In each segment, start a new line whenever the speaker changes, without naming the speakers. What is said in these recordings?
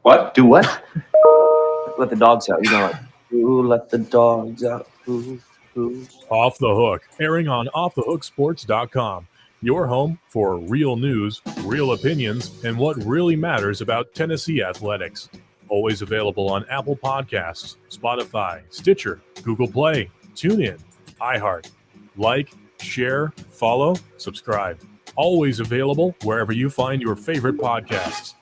What? Do what? Let the dogs out. You know, like, ooh, let the dogs out. Ooh, ooh.
Off the Hook, airing on offthehooksports.com. Your home for real news, real opinions, and what really matters about Tennessee athletics. Always available on Apple Podcasts, Spotify, Stitcher, Google Play, TuneIn, iHeart. Like, share, follow, subscribe. Always available wherever you find your favorite podcasts.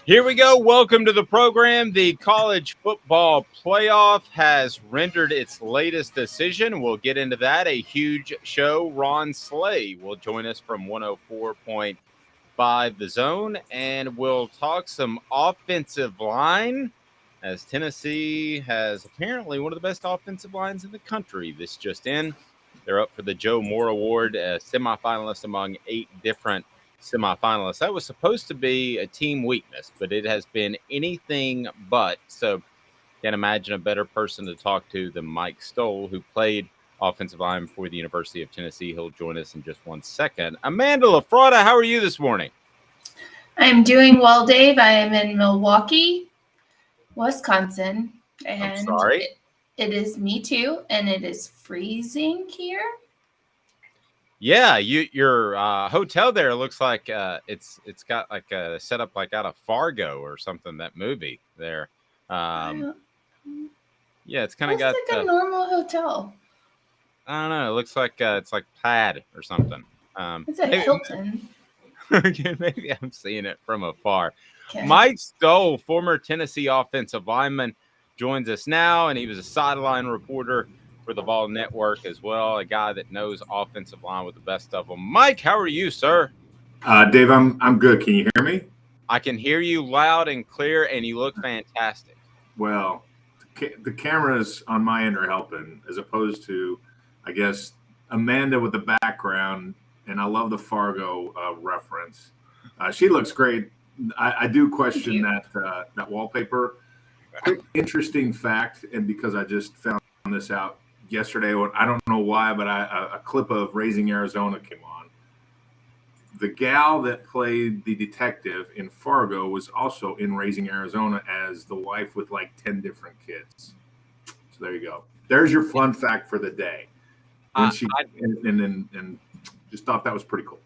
Here we go. Welcome to the program. The college football playoff has rendered its latest decision. We'll get into that. A huge show. Ron Slay will join us from 104.5 The Zone, and we'll talk some offensive line, as Tennessee has apparently one of the best offensive lines in the country. This just in. They're up for the Joe Moore Award, a semifinalist among 8 different semifinalists. That was supposed to be a team weakness, but it has been anything but. So can't imagine a better person to talk to than Mike Stowe, who played offensive line for the University of Tennessee. He'll join us in just 1 second. Amanda LaFratta, how are you this morning?
I'm doing well, Dave. I am in Milwaukee, Wisconsin. And
I'm sorry.
It is me too, and it is freezing here.
Yeah, your hotel there looks like it's got like a setup like out of Fargo or something. That movie there. Yeah, it's kind of got
like a normal hotel.
I don't know. It looks like it's like plaid or something.
It's a Hilton.
Maybe I'm seeing it from afar.
Okay.
Mike Stowe, former Tennessee offensive lineman, joins us now, and he was a sideline reporter for the Vols Network as well, a guy that knows offensive line with the best of them. Mike, how are you, sir?
Dave, I'm good. Can you hear me?
I can hear you loud and clear, and you look fantastic.
Well, the cameras on my end are helping, as opposed to, I guess, Amanda with the background, and I love the Fargo reference. She looks great. I do question that wallpaper. Quick, interesting fact, and because I just found this out yesterday, I don't know why, but a clip of Raising Arizona came on. The gal that played the detective in Fargo was also in Raising Arizona as the wife with like 10 different kids. So there you go. There's your fun fact for the day. And just thought that was pretty cool.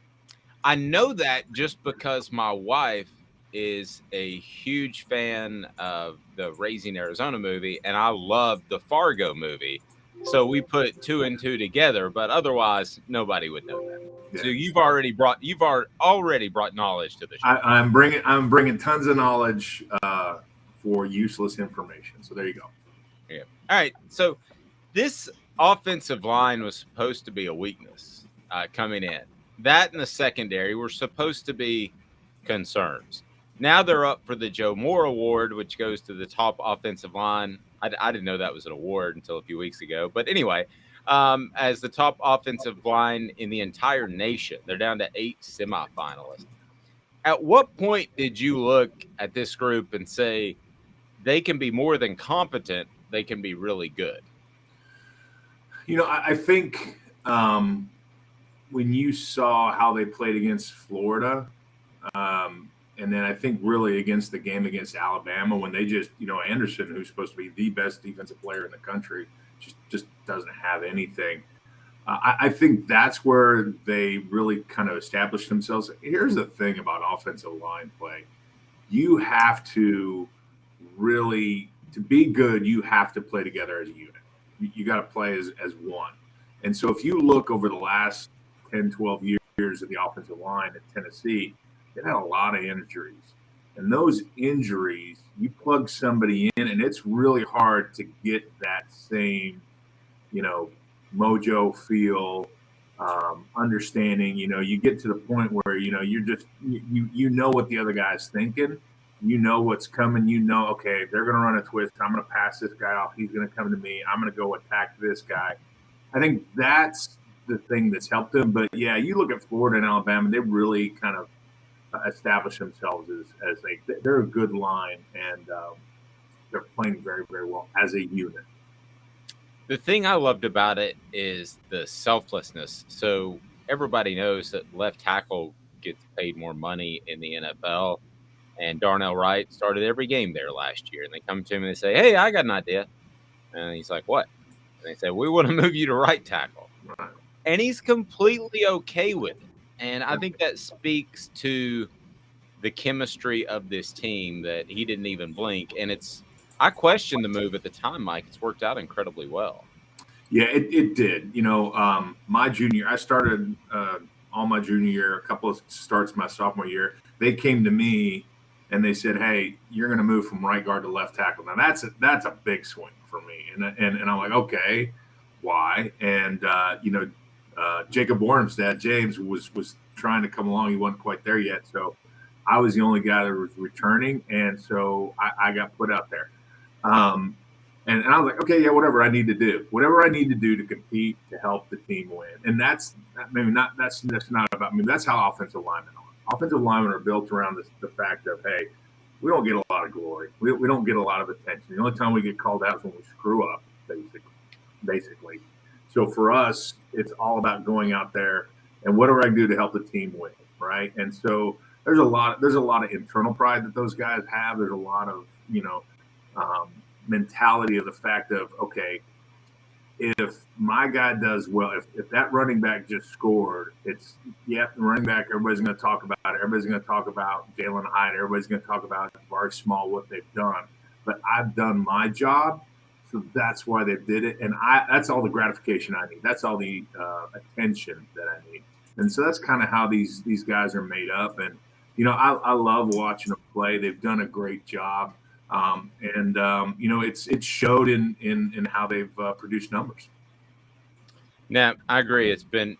I know that just because my wife is a huge fan of the Raising Arizona movie, and I love the Fargo movie. So we put 2 and 2 together, but otherwise nobody would know that. Yeah. So you've already brought knowledge to the show.
I'm bringing tons of knowledge for useless information. So there you go.
Yeah. All right. So this offensive line was supposed to be a weakness coming in. That and the secondary were supposed to be concerns. Now they're up for the Joe Moore Award, which goes to the top offensive line. I didn't know that was an award until a few weeks ago. But anyway, as the top offensive line in the entire nation, they're down to 8 semifinalists. At what point did you look at this group and say they can be more than competent, they can be really good?
You know, I think when you saw how they played against Florida, and then I think really against the game against Alabama, when they just, Anderson, who's supposed to be the best defensive player in the country, just doesn't have anything. I think that's where they really kind of established themselves. Here's the thing about offensive line play. You have to really, to be good, you have to play together as a unit. You got to play as one. And so if you look over the last 10, 12 years of the offensive line at Tennessee, they've had a lot of injuries. And those injuries, you plug somebody in, and it's really hard to get that same, mojo feel, understanding. You get to the point where, you're just, you know what the other guy's thinking. You know what's coming. Okay, they're going to run a twist. I'm going to pass this guy off. He's going to come to me. I'm going to go attack this guy. I think that's the thing that's helped them. But, yeah, you look at Florida and Alabama, they really kind of establish themselves as they're a good line, and they're playing very, very well as a unit.
The thing I loved about it is the selflessness. So everybody knows that left tackle gets paid more money in the NFL. And Darnell Wright started every game there last year. And they come to him and they say, "Hey, I got an idea." And he's like, "What?" And they say, "We want to move you to right tackle."
Right.
And he's completely okay with it. And I think that speaks to the chemistry of this team that he didn't even blink. And I questioned the move at the time, Mike. It's worked out incredibly well.
Yeah, it did. You know, my junior, I started all my junior year, a couple of starts my sophomore year. They came to me and they said, "Hey, you're going to move from right guard to left tackle." Now that's a big swing for me, and I'm like, okay, why? And Jacob Warham's dad, James, was trying to come along. He wasn't quite there yet, so I was the only guy that was returning, and so I got put out there. And I was like, okay, yeah, whatever I need to do to compete to help the team win. And that's not about me. That's how offensive linemen are. Offensive linemen are built around the fact of, hey, we don't get a lot of glory. We don't get a lot of attention. The only time we get called out is when we screw up, basically. So for us, it's all about going out there and whatever I can do to help the team win, right? And so there's a lot of internal pride that those guys have. There's a lot of mentality of the fact of, okay, if my guy does well, if that running back just scored, it's the running back, everybody's going to talk about it. Everybody's going to talk about Jalen Hyde. Everybody's going to talk about Bar Small, what they've done. But I've done my job, so that's why they did it. And that's all the gratification I need. That's all the attention that I need. And so that's kind of how these guys are made up. And, I love watching them play. They've done a great job. It's showed in how they've produced numbers.
Now, I agree. It's been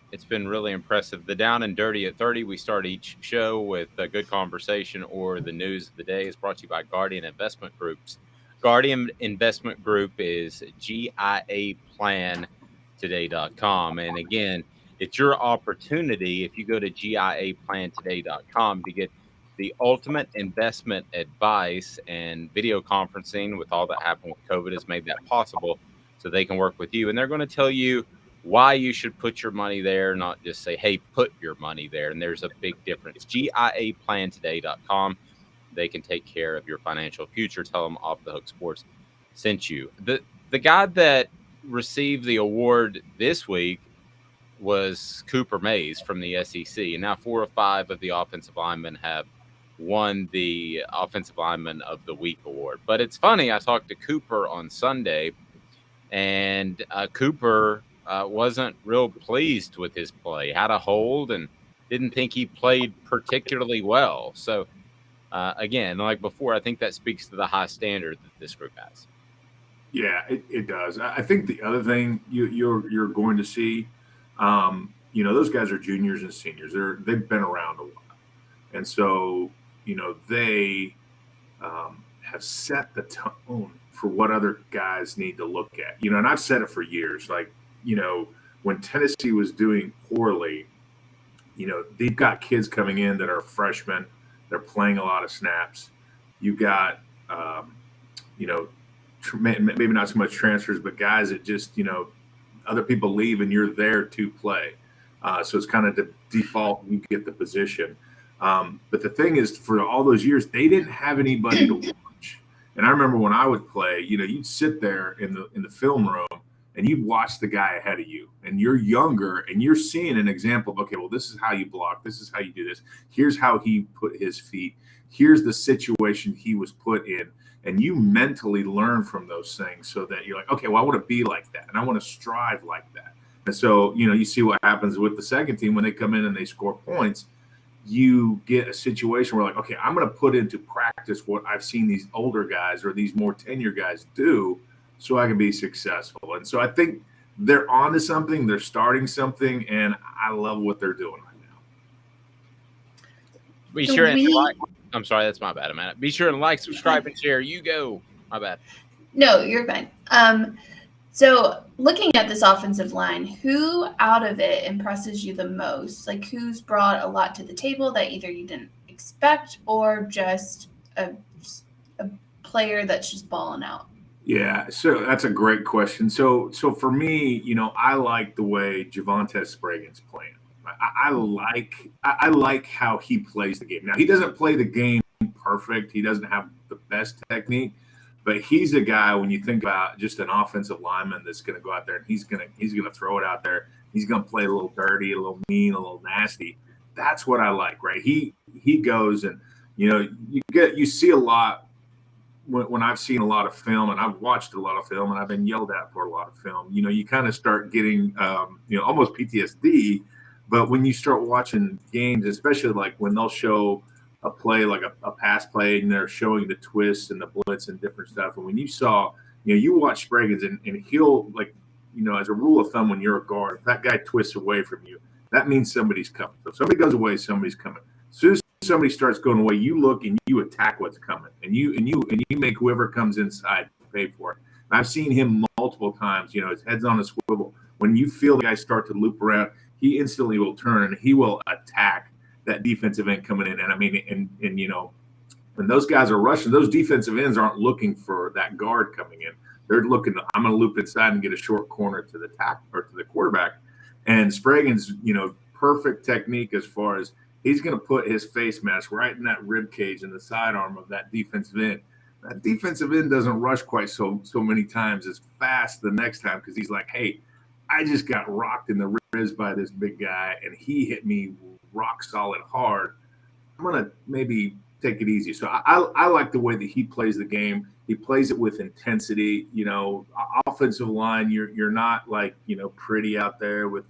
really impressive. The Down and Dirty at 30. We start each show with a good conversation or the news of the day. Is brought to you by Guardian Investment Groups. Guardian Investment Group is GIAPlantoday.com. And again, it's your opportunity if you go to GIAPlantoday.com to get the ultimate investment advice, and video conferencing with all that happened with COVID has made that possible, so they can work with you. And they're going to tell you why you should put your money there, not just say, hey, put your money there. And there's a big difference. GIAPlantoday.com. They can take care of your financial future. Tell them Off the Hook Sports sent you. The guy that received the award this week was Cooper Mays from the SEC. And now 4 or 5 of the offensive linemen have won the Offensive Lineman of the Week award. But it's funny, I talked to Cooper on Sunday, and Cooper wasn't real pleased with his play, had a hold, and didn't think he played particularly well. So, again, like before, I think that speaks to the high standard that this group has.
Yeah, it does. I think the other thing you're going to see, those guys are juniors and seniors. They've been around a while. And so, they have set the tone for what other guys need to look at. And I've said it for years. Like, when Tennessee was doing poorly, they've got kids coming in that are freshmen. They're playing a lot of snaps. You've got, maybe not so much transfers, but guys that just, other people leave and you're there to play. So it's kind of the default, you get the position. But the thing is, for all those years, they didn't have anybody to watch. And I remember when I would play, you'd sit there in the film room and you'd watch the guy ahead of you, and you're younger and you're seeing an example of, okay, well, this is how you block. This is how you do this. Here's how he put his feet. Here's the situation he was put in. And you mentally learn from those things so that you're like, okay, well, I want to be like that. And I want to strive like that. And so, you see what happens with the second team when they come in and they score points. You get a situation where, like, okay, I'm going to put into practice what I've seen these older guys or these more tenured guys do so I can be successful. And so I think they're onto something. They're starting something, and I love what they're doing right now.
Be sure and like. I'm sorry, that's my bad, Amanda. Be sure and like, subscribe, and share. You go. My bad.
No, you're fine. So looking at this offensive line, who out of it impresses you the most? Like, who's brought a lot to the table that either you didn't expect or just a player that's just balling out?
Yeah, so that's a great question. So for me, I like the way Javonte Spragan's playing. I like how he plays the game. Now, he doesn't play the game perfect. He doesn't have the best technique, but he's a guy, when you think about just an offensive lineman that's going to go out there and he's going to throw it out there. He's going to play a little dirty, a little mean, a little nasty. That's what I like, right? He goes and, you see a lot when I've seen a lot of film, and I've watched a lot of film, and I've been yelled at for a lot of film. You kind of start getting, almost PTSD. But when you start watching games, especially like when they'll show a play, like a pass play, and they're showing the twists and the blitz and different stuff. And when you saw, you watch Spraggins, and he'll, like, as a rule of thumb, when you're a guard, if that guy twists away from you, that means somebody's coming. So if somebody goes away, somebody's coming. As soon as somebody starts going away, you look and you attack what's coming, and you make whoever comes inside pay for it. And I've seen him multiple times. His head's on a swivel. When you feel the guy start to loop around, he instantly will turn and he will attack that defensive end coming in. And I mean, and when those guys are rushing, those defensive ends aren't looking for that guard coming in. They're looking. I'm going to loop inside and get a short corner to the or to the quarterback. And Spraggins, perfect technique as far as, he's going to put his face mask right in that rib cage and the sidearm of that defensive end. That defensive end doesn't rush quite so many times as fast the next time, because he's like, hey, I just got rocked in the ribs by this big guy, and he hit me rock solid hard. I'm going to maybe take it easy. So I like the way that he plays the game. He plays it with intensity. Offensive line, you're not like, pretty out there with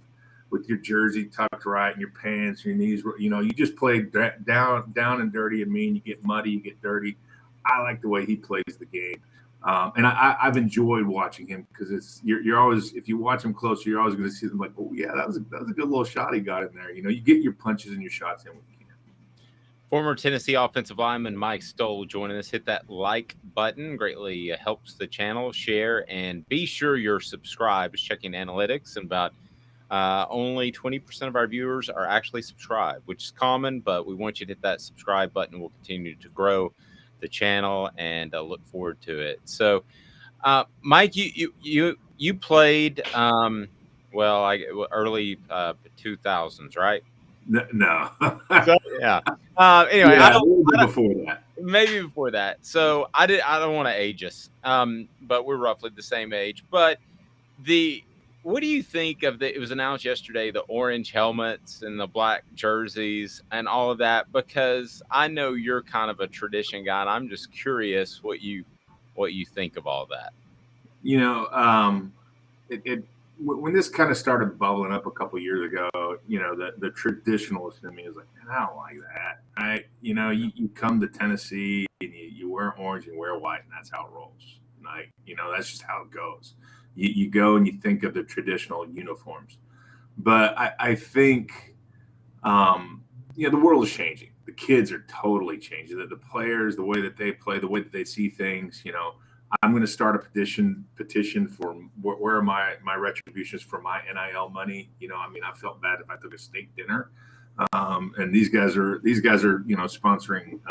your jersey tucked right and your pants, your knees, you just play down and dirty and mean. You get muddy, you get dirty. I like the way he plays the game. And I've enjoyed watching him, because you're always, if you watch him closer, you're always going to see them like, oh yeah, that was a good little shot he got in there. You get your punches and your shots in when you can.
Former Tennessee offensive lineman Mike Stowe joining us. Hit that like button. Greatly helps the channel. Share, and be sure you're subscribed. Checking analytics, and about only 20% of our viewers are actually subscribed, which is common, but we want you to hit that subscribe button. We'll continue to grow the channel and look forward to it. So, Mike, you played early 2000s, right?
No.
So, yeah. Anyway,
yeah, a little bit before that.
Maybe before that. So I don't want to age us, but we're roughly the same age. But what do you think of it was announced yesterday, the orange helmets and the black jerseys and all of that? Because I know you're kind of a tradition guy, and I'm just curious what you think of all that.
When this kind of started bubbling up a couple years ago, the traditionalist in me is like, man, I don't like that. You come to Tennessee and you wear orange and wear white, and that's how it rolls. Like, that's just how it goes. You go and you think of the traditional uniforms. But I think, the world is changing. The kids are totally changing. The players, the way that they play, the way that they see things, I'm going to start a petition for where are my retributions for my NIL money. I felt bad if I took a steak dinner. And these guys are sponsoring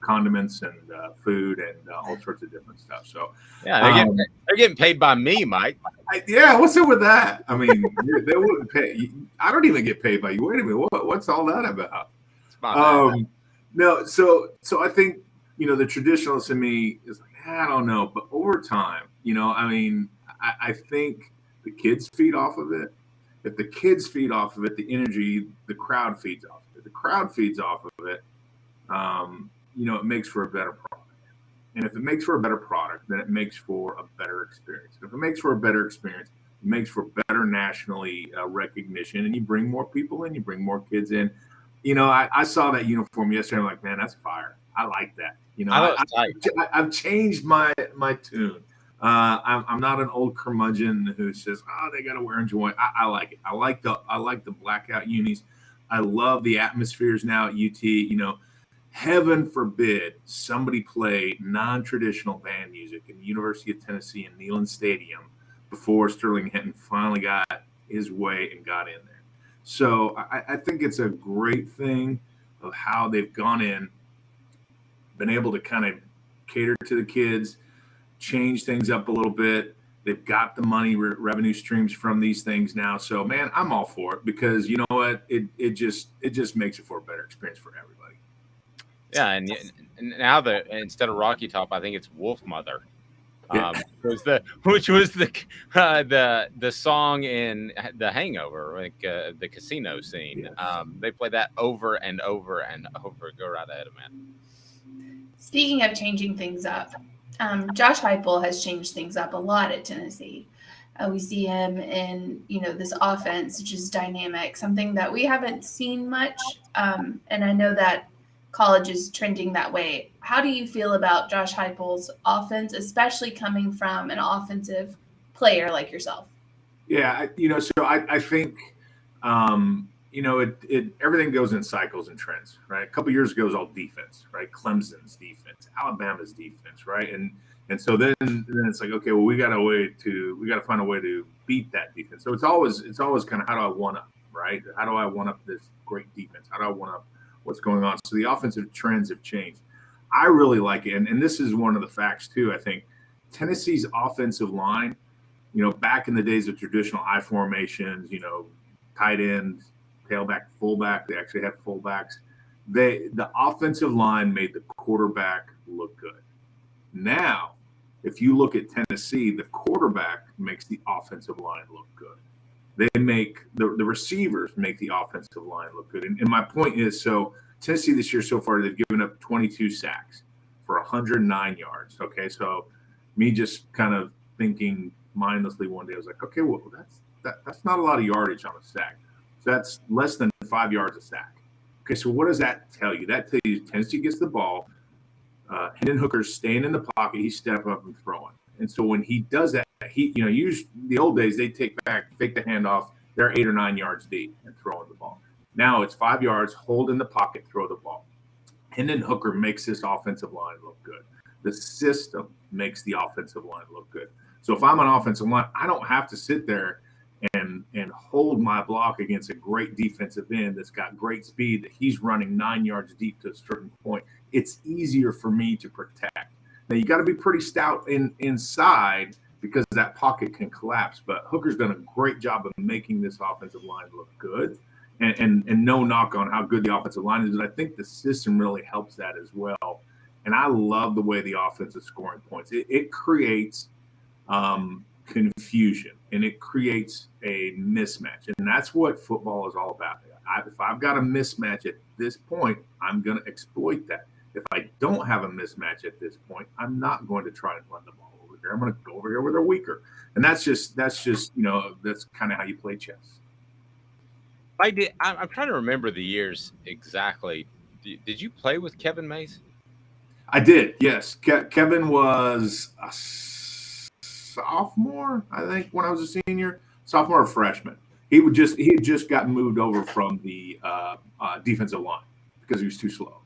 condiments and food and all sorts of different stuff. So
yeah, they're getting paid by me, Mike.
What's up with that? I mean, they wouldn't pay. I don't even get paid by you. Wait a minute, what's all that about? No, so I think the traditionalist in me is like, I don't know, but over time, I think the kids feed off of it. If the kids feed off of it, the energy, the crowd feeds off of it. The crowd feeds off of it. It makes for a better product. And if it makes for a better product, then it makes for a better experience. If it makes for a better experience, it makes for better nationally recognition, and you bring more people in, you bring more kids in. I saw that uniform yesterday. I'm like, man, that's fire. I like that. I've changed my tune. I'm not an old curmudgeon who says, "Oh, they got to wear orange and white." I like it. I like the blackout unis. I love the atmospheres now at UT. Heaven forbid somebody play non-traditional band music in the University of Tennessee in Neyland Stadium before Sterling Hinton finally got his way and got in there. So I think it's a great thing of how they've gone in, been able to kind of cater to the kids, change things up a little bit, They've got the money revenue streams from these things now. So, man, I'm all for it because you know what? It just makes it for a better experience for everybody.
Yeah, and now instead of Rocky Top, I think it's Wolf Mother. Which was the song in The Hangover, like the casino scene.
Yeah.
They play that over and over and over. Go right ahead, man.
Speaking of changing things up, Josh Heupel has changed things up a lot at Tennessee. We see him in this offense, which is dynamic, something that we haven't seen much. And I know that college is trending that way. How do you feel about Josh Heupel's offense, especially coming from an offensive player like yourself?
Yeah, so I think, everything goes in cycles and trends, right? A couple years ago, it was all defense, right? Clemson's defense, Alabama's defense, right? And so then it's like, okay, well, we got to find a way to beat that defense. So it's always kind of how do I one up, right? How do I one up this great defense? How do I one up what's going on? So the offensive trends have changed. I really like it. And this is one of the facts too. I think Tennessee's offensive line, back in the days of traditional I formations, tight ends, tailback, fullback, they actually had fullbacks. The offensive line made the quarterback look good. Now, if you look at Tennessee, the quarterback makes the offensive line look good. They make the receivers make the offensive line look good. And my point is, so Tennessee this year so far, they've given up 22 sacks for 109 yards. Okay, so me just kind of thinking mindlessly one day, I was like, okay, well, that's not a lot of yardage on a sack. So that's less than 5 yards a sack. Okay, so what does that tell you? That tells you Tennessee gets the ball. Hendon Hooker's staying in the pocket. He's stepping up and throwing. And so when he does that, usually the old days, they fake the handoff. They're 8 or 9 yards deep and throwing the ball. Now it's 5 yards, hold in the pocket, throw the ball. Hendon Hooker makes this offensive line look good. The system makes the offensive line look good. So if I'm an offensive line, I don't have to sit there and hold my block against a great defensive end that's got great speed that he's running 9 yards deep to a certain point. It's easier for me to protect. Now, you got to be pretty stout inside because that pocket can collapse. But Hooker's done a great job of making this offensive line look good. And no knock on how good the offensive line is. But I think the system really helps that as well. And I love the way the offense is scoring points. It creates confusion, and it creates a mismatch. And that's what football is all about. If I've got a mismatch at this point, I'm going to exploit that. If I don't have a mismatch at this point, I'm not going to try and run the ball over here. I'm going to go over here where they're weaker. And that's just that's kind of how you play chess.
I'm trying to remember the years exactly. Did you play with Kevin Mays?
I did, yes. Kevin was a sophomore, I think, when I was a senior. Sophomore or freshman. He had just gotten moved over from the defensive line because he was too slow.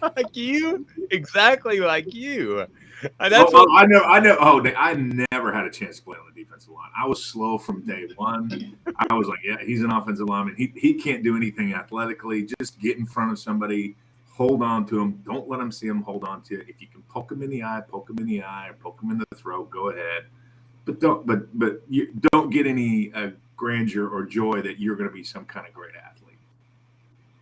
Like you, exactly like you.
I know. Oh, I never had a chance to play on the defensive line. I was slow from day one. I was like, yeah, he's an offensive lineman. He can't do anything athletically. Just get in front of somebody, hold on to him. Don't let him see him. Hold on to it. If you can poke him in the eye, poke him in the eye, or poke him in the throat, go ahead. But you don't get any grandeur or joy that you're going to be some kind of great athlete.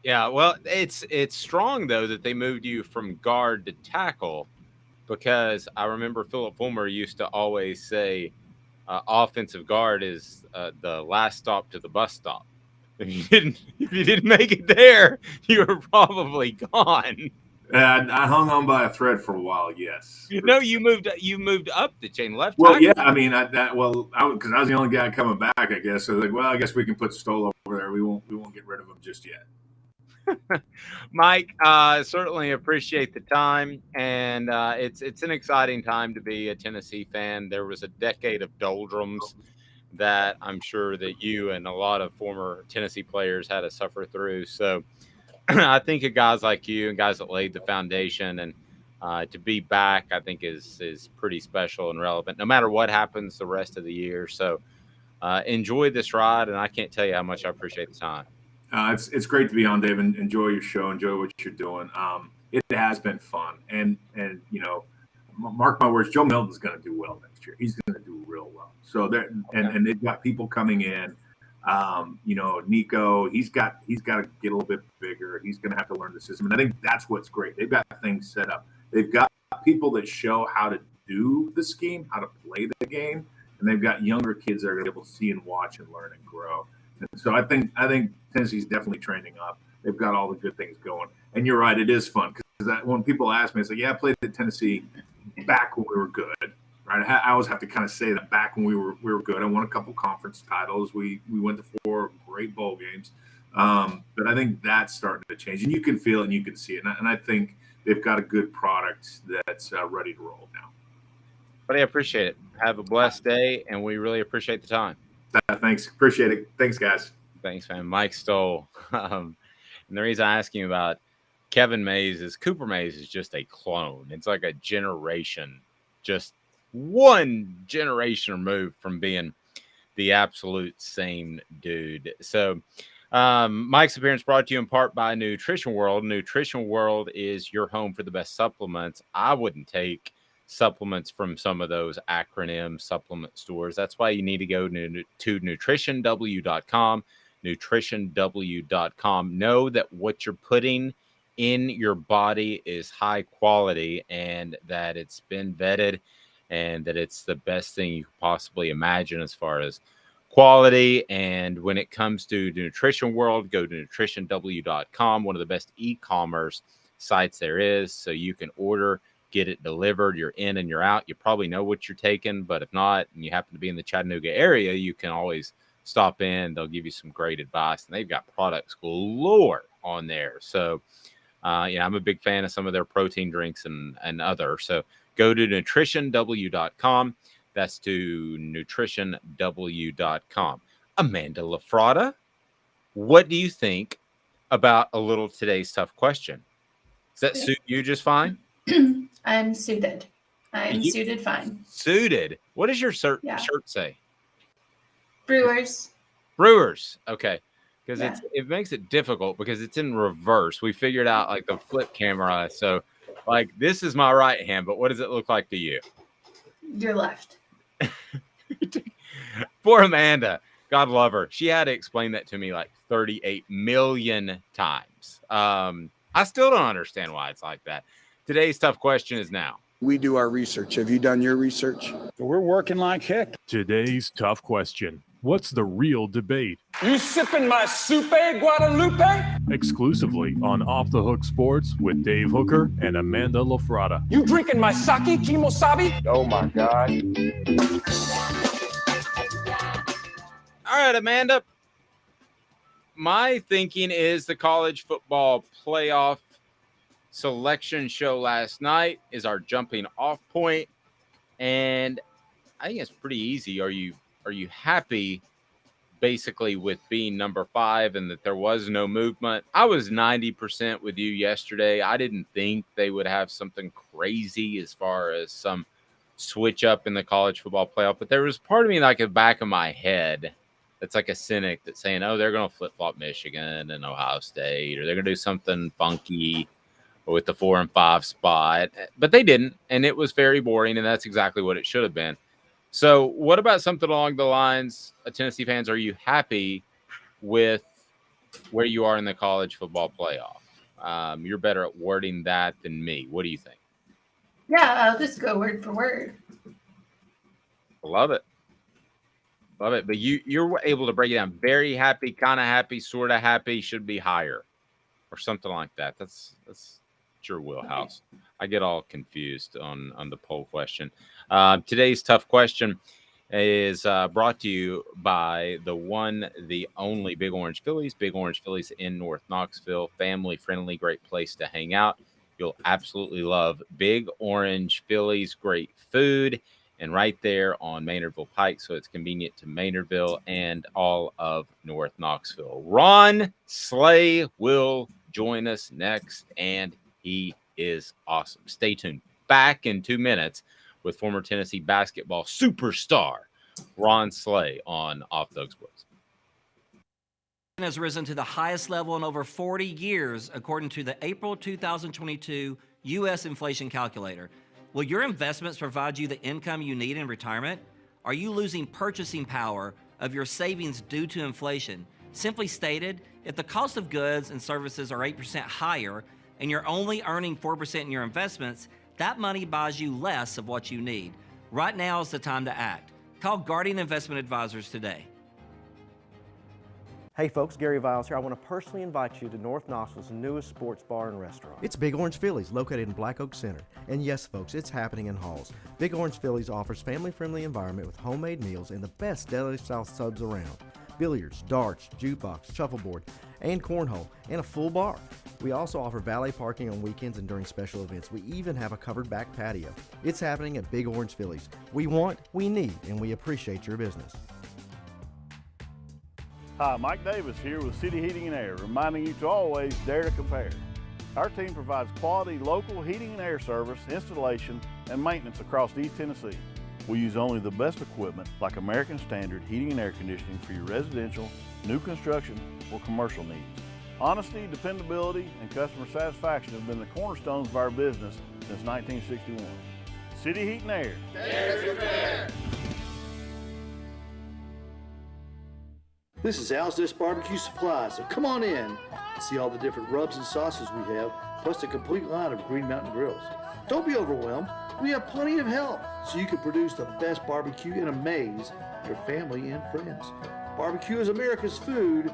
Yeah, well, it's strong though that they moved you from guard to tackle, because I remember Philip Fulmer used to always say, offensive guard is the last stop to the bus stop. If you didn't make it there, you were probably gone.
I hung on by a thread for a while. Yes.
No, you moved up the chain, left.
Well,
tackle.
yeah. I mean, because I was the only guy coming back, I guess. So like, well, I guess we can put Stowe over there. We won't get rid of him just yet.
Mike, certainly appreciate the time, and it's an exciting time to be a Tennessee fan. There was a decade of doldrums that I'm sure that you and a lot of former Tennessee players had to suffer through. So I think of guys like you and guys that laid the foundation, and to be back, I think is pretty special and relevant, no matter what happens the rest of the year. So enjoy this ride, and I can't tell you how much I appreciate the time.
It's great to be on, Dave, and enjoy your show, enjoy what you're doing. It has been fun, and mark my words, Joe Milton's going to do well next year. He's going to do real well. So and they've got people coming in. Nico, he's got to get a little bit bigger. He's going to have to learn the system. And I think that's what's great. They've got things set up. They've got people that show how to do the scheme, how to play the game, and they've got younger kids that are going to be able to see and watch and learn and grow. And so I think Tennessee's definitely trending up. They've got all the good things going. And you're right, it is fun because when people ask me, I say, yeah, I played at Tennessee back when we were good. Right, I always have to kind of say that back when we were good. I won a couple conference titles. We went to 4 great bowl games, but I think that's starting to change, and you can feel it and you can see it. And I think they've got a good product that's ready to roll now.
But I appreciate it. Have a blessed day, and we really appreciate the time.
Thanks, appreciate it. Thanks, guys.
Thanks, man. Mike Stowe. And the reason I ask you about Kevin Mays is Cooper Mays is just a clone. It's like a generation, just one generation removed from being the absolute same dude. So Mike's appearance brought to you in part by Nutrition World. Nutrition World is your home for the best supplements. I wouldn't take supplements from some of those acronym supplement stores. That's why you need to go to nutritionw.com, nutritionw.com. Know that what you're putting in your body is high quality and that it's been vetted and that it's the best thing you could possibly imagine as far as quality. And when it comes to the Nutrition World, go to nutritionw.com, one of the best e-commerce sites there is. So you can order, get it delivered, you're in and you're out. You probably know what you're taking, but if not, and you happen to be in the Chattanooga area, you can always stop in. They'll give you some great advice, and they've got products galore on there. So, I'm a big fan of some of their protein drinks and other. So go to nutritionw.com. That's to nutritionw.com. Amanda LaFratta, what do you think about a little today's tough question? Does that suit you just fine?
I'm suited. I'm suited fine.
Suited? What does your shirt say?
Brewers.
Brewers. Okay. Because it makes it difficult because it's in reverse. We figured out like the flip camera. So like this is my right hand, but what does it look like to you?
Your left.
Poor Amanda. God love her. She had to explain that to me like 38 million times. I still don't understand why it's like that. Today's tough question is now.
We do our research. Have you done your research?
We're working like heck.
Today's tough question. What's the real debate?
You sipping my soupe, Guadalupe?
Exclusively on Off the Hook Sports with Dave Hooker and Amanda LaFratta.
You drinking my sake, Kimosabi?
Oh, my God.
All right, Amanda. My thinking is the college football playoff selection show last night is our jumping off point. And I think it's pretty easy. Are you happy basically with being number 5 and that there was no movement? I was 90% with you yesterday. I didn't think they would have something crazy as far as some switch up in the college football playoff. But there was part of me like in the back of my head that's like a cynic that's saying, oh, they're going to flip-flop Michigan and Ohio State, or they're going to do something funky with the 4 and 5 spot. But they didn't, and it was very boring, and that's exactly what it should have been. So what about something along the lines of Tennessee fans? Are you happy with where you are in the college football playoff? You're better at wording that than me. What do you think?
Yeah, I'll just go word for word.
Love it. Love it. But you're able to break it down. Very happy, kind of happy, sort of happy, should be higher or something like that. That's your wheelhouse. I get all confused on the poll question. Today's tough question is brought to you by the one, the only Big Orange Phillies. Big Orange Phillies in North Knoxville. Family friendly, great place to hang out. You'll absolutely love Big Orange Phillies. Great food. And right there on Maynardville Pike, so it's convenient to Maynardville and all of North Knoxville. Ron Slay will join us next, and he is awesome. Stay tuned. Back in 2 minutes with former Tennessee basketball superstar Ron Slay on Off the Hook Sports.
Has risen to the highest level in over 40 years, according to the April 2022 U.S. inflation calculator. Will your investments provide you the income you need in retirement? Are you losing purchasing power of your savings due to inflation? Simply stated, if the cost of goods and services are 8% higher and you're only earning 4% in your investments, that money buys you less of what you need. Right now is the time to act. Call Guardian Investment Advisors today.
Hey folks, Gary Viles here. I want to personally invite you to North Knoxville's newest sports bar and restaurant. It's Big Orange Phillies, located in Black Oak Center. And yes folks, it's happening in Halls. Big Orange Phillies offers family-friendly environment with homemade meals and the best deli-style subs around. Billiards, darts, jukebox, shuffleboard, and cornhole, and a full bar. We also offer valet parking on weekends and during special events. We even have a covered back patio. It's happening at Big Orange Phillies. We want, we need, and we appreciate your business.
Hi, Mike Davis here with City Heating and Air, reminding you to always dare to compare. Our team provides quality local heating and air service, installation, and maintenance across East Tennessee. We use only the best equipment like American Standard heating and air conditioning for your residential, new construction, or commercial needs. Honesty, dependability, and customer satisfaction have been the cornerstones of our business since 1961. City Heat and Air.
Dare to compare.
This is Al's Dish Barbecue Supply, so come on in and see all the different rubs and sauces we have, plus a complete line of Green Mountain grills. Don't be overwhelmed. We have plenty of help so you can produce the best barbecue and amaze your family and friends. Barbecue is America's food.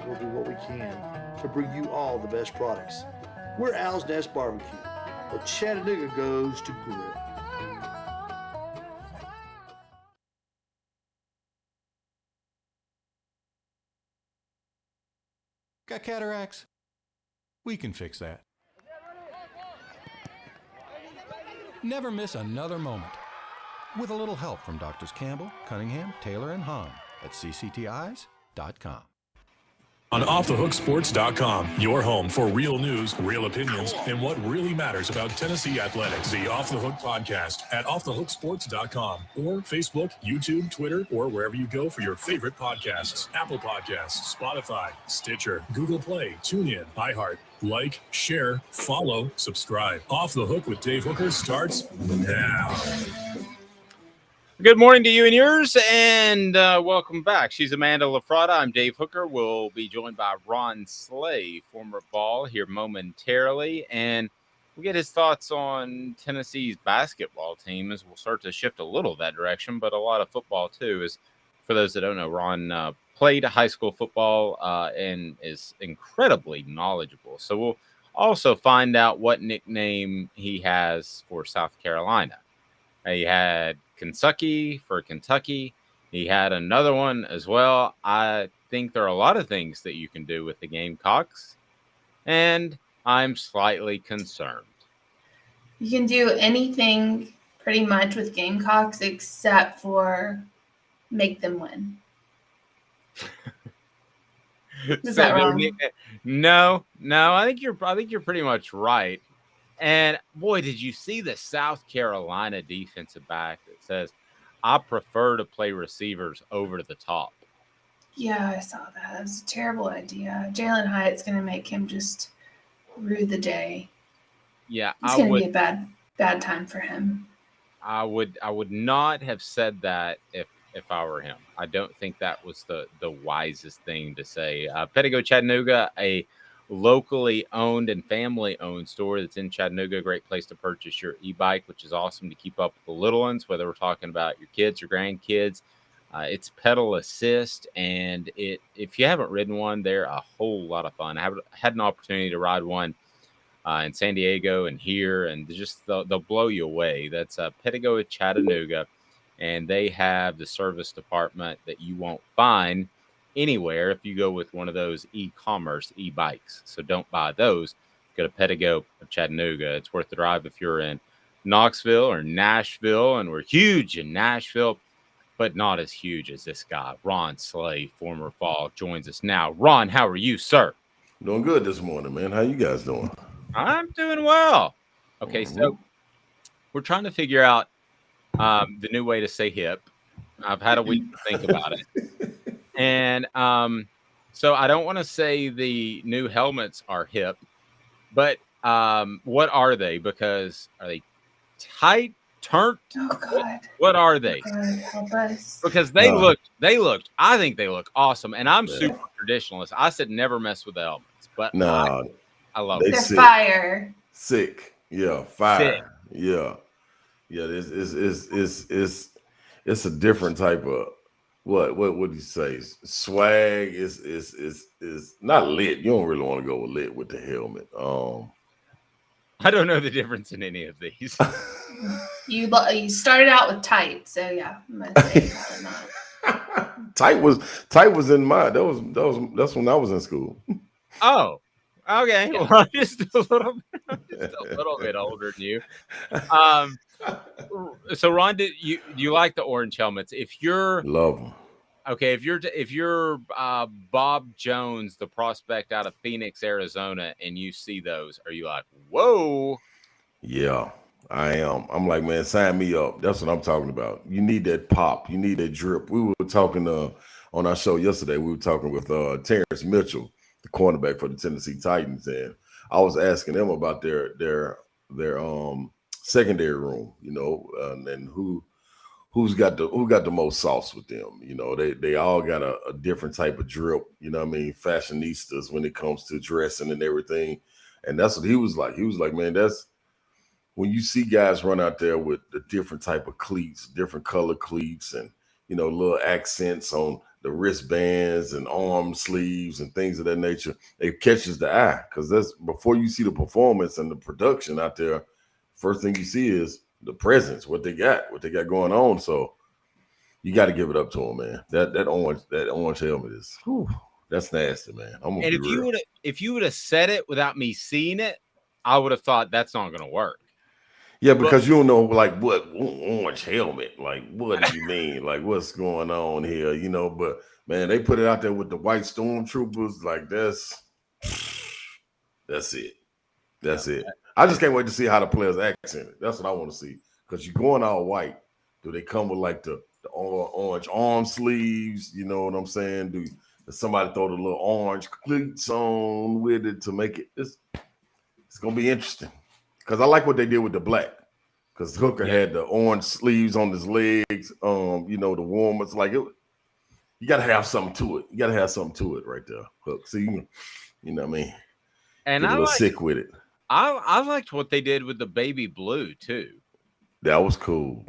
We'll do what we can to bring you all the best products. We're Al's Nest Barbecue, but Chattanooga goes to grill.
Got cataracts? We can fix that. Never miss another moment. With a little help from Doctors Campbell, Cunningham, Taylor, and Hahn at cctis.com.
On OffTheHookSports.com, your home for real news, real opinions, and what really matters about Tennessee athletics. The Off the Hook podcast at OffTheHookSports.com or Facebook, YouTube, Twitter, or wherever you go for your favorite podcasts. Apple Podcasts, Spotify, Stitcher, Google Play, TuneIn, iHeart. Like, share, follow, subscribe. Off the Hook with Dave Hooker starts now.
Good morning to you and yours, and welcome back. She's Amanda LaFratta. I'm Dave Hooker. We'll be joined by Ron Slay, former Vol, here momentarily, and we'll get his thoughts on Tennessee's basketball team as we'll start to shift a little that direction, but a lot of football too. As for those that don't know, Ron played high school football and is incredibly knowledgeable. So we'll also find out what nickname he has for South Carolina. He had Kentucky for Kentucky. He had another one as well. I think there are a lot of things that you can do with the Gamecocks, and I'm slightly concerned.
You can do anything pretty much with Gamecocks except for make them win. Is that wrong?
No. I think you're pretty much right. And boy, did you see the South Carolina defensive back that says, "I prefer to play receivers over to the top."
Yeah, I saw that. It was a terrible idea. Jalen Hyatt's going to make him just rue the day.
Yeah,
it's going to be a bad time for him.
I would not have said that if I were him. I don't think that was the wisest thing to say. Pettigo Chattanooga, a locally owned and family owned store that's in Chattanooga. Great place to purchase your e-bike, which is awesome to keep up with the little ones, whether we're talking about your kids, your grandkids. It's pedal assist, and if you haven't ridden one, they're a whole lot of fun. I had an opportunity to ride one in San Diego and here, and just they'll blow you away. That's Pettigo Chattanooga, and they have the service department that you won't find anywhere if you go with one of those e-commerce e-bikes. So don't buy those. Go to Pettigo of Chattanooga. It's worth the drive if you're in Knoxville or Nashville, and we're huge in Nashville, but not as huge as this guy, Ron Slay, former Vol, joins us now. Ron, how are you, sir?
Doing good this morning, man. How you guys doing?
I'm doing well. Okay, so we're trying to figure out the new way to say hip. I've had a week to think about it. And so I don't want to say the new helmets are hip, but what are they? Because are they tight, turnt?
Oh God.
What are they?
God, help us.
Because they looked. I think they look awesome, and I'm super traditionalist. I said never mess with the helmets, but I love
They're
it.
fire.
Sick. Yeah, fire.
Sick.
Yeah. It's a different type of what would you say? Swag is not lit. You don't really want to go with lit with the helmet.
I don't know the difference in any of these.
You started out with tight, so yeah, I'm gonna say probably not.
Tight was in mine. That's when I was in school.
Oh, okay. Well, I'm just a little bit older than you. So Ron, do you like the orange helmets? If you're
love them.
Okay, if you're Bob Jones, the prospect out of Phoenix, Arizona, and you see those, are you like, whoa?
Yeah, I am. I'm like, man, sign me up. That's what I'm talking about. You need that pop. You need that drip. We were talking on our show yesterday. We were talking with Terrence Mitchell, the cornerback for the Tennessee Titans, and I was asking them about their secondary room, and who's got the most sauce with them. They all got a different type of drip, fashionistas when it comes to dressing and everything. And that's what he was like. He was like, man, that's when you see guys run out there with the different type of cleats, different color cleats, and little accents on the wristbands and arm sleeves and things of that nature, it catches the eye, because that's before you see the performance and the production out there. First thing you see is the presence, what they got going on. So you got to give it up to them, man. That orange helmet is, that's nasty, man.
And if you would have said it without me seeing it, I would have thought that's not going to work.
Yeah, because you don't know, like, what orange helmet, like, what do you mean, like, what's going on here, But man, they put it out there with the white stormtroopers, like that's it. That's it. I just can't wait to see how the players accent it. That's what I want to see. Because you're going all white. Do they come with like the orange arm sleeves? You know what I'm saying? Does somebody throw the little orange cleats on with it to make it? It's gonna be interesting. Because I like what they did with the black. Because Hooker had the orange sleeves on his legs. The warmers. Like it. You gotta have something to it. You gotta have something to it right there, Hook. So you know what I mean.
And
get a little sick with it.
I liked what they did with the baby blue too.
That was cool.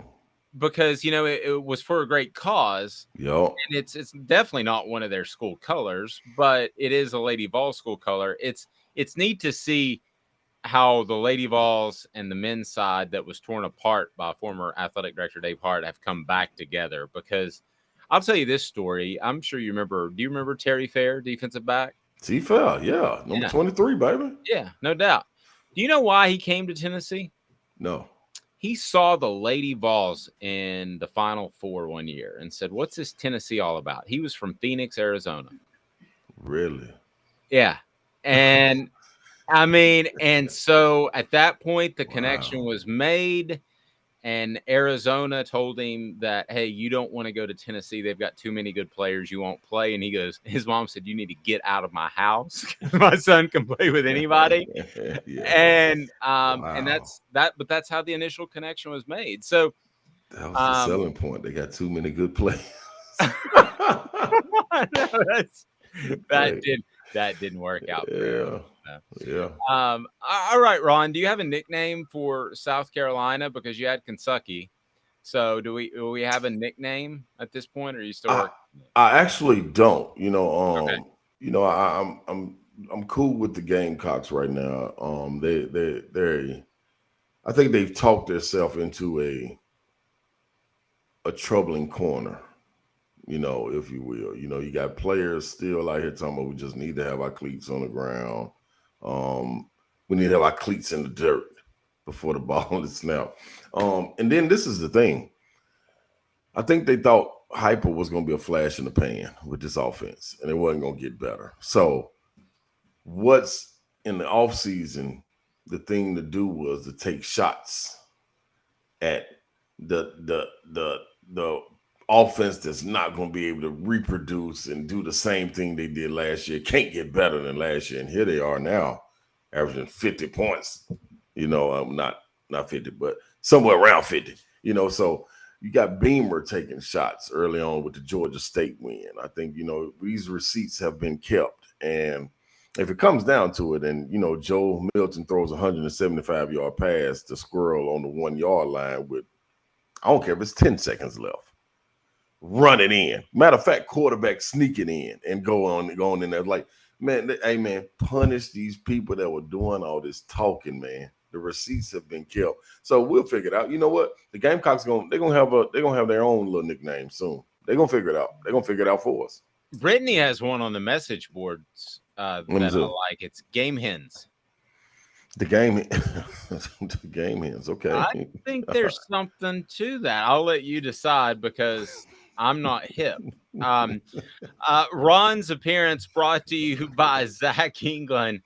Because it was for a great cause.
Yep.
And it's definitely not one of their school colors, but it is a Lady Vols school color. It's neat to see how the Lady Vols and the men's side that was torn apart by former athletic director Dave Hart have come back together. Because I'll tell you this story. I'm sure you remember. Do you remember Terry Fair, defensive back?
T-Fair, yeah. Number 23, baby.
Yeah, no doubt. Do you know why he came to Tennessee?
No.
He saw the Lady Vols in the Final Four one year and said, what's this Tennessee all about? He was from Phoenix, Arizona.
Really?
Yeah. And and so at that point, the connection was made, and Arizona told him that, hey, you don't want to go to Tennessee. They've got too many good players. You won't play. And he goes, his mom said, you need to get out of my house. My son can play with anybody. And that's that. But that's how the initial connection was made. So
that was the selling point. They got too many good players.
That didn't work out.
Yeah.
All right, Ron, do you have a nickname for South Carolina? Because you had Kentucky. So do we have a nickname at this point, or are you still working?
I actually don't. I'm cool with the Gamecocks right now. I think they've talked themselves into a troubling corner. If you will. You got players still out here talking about we just need to have our cleats on the ground. We need to have our cleats in the dirt before the ball is snapped. And then this is the thing. I think they thought Hyper was going to be a flash in the pan with this offense, and it wasn't going to get better. So what's in the offseason, the thing to do was to take shots at the offense that's not going to be able to reproduce and do the same thing they did last year. Can't get better than last year. And here they are now, averaging 50 points. Not 50, but somewhere around 50. So you got Beamer taking shots early on with the Georgia State win. I think, these receipts have been kept. And if it comes down to it, and, Joe Milton throws a 175-yard pass to Squirrel on the 1-yard line with, I don't care if it's 10 seconds left, run it in. Matter of fact, quarterback sneak it in and going in there. Like, man, punish these people that were doing all this talking, man. The receipts have been kept, so we'll figure it out. You know what? The Gamecocks they're gonna have their own little nickname soon. They're gonna figure it out. They're gonna figure it out for us.
Brittany has one on the message boards that I like. It's Game Hens.
The game hens. Okay.
I think there's something to that. I'll let you decide because I'm not hip. Ron's appearance brought to you by Zach England.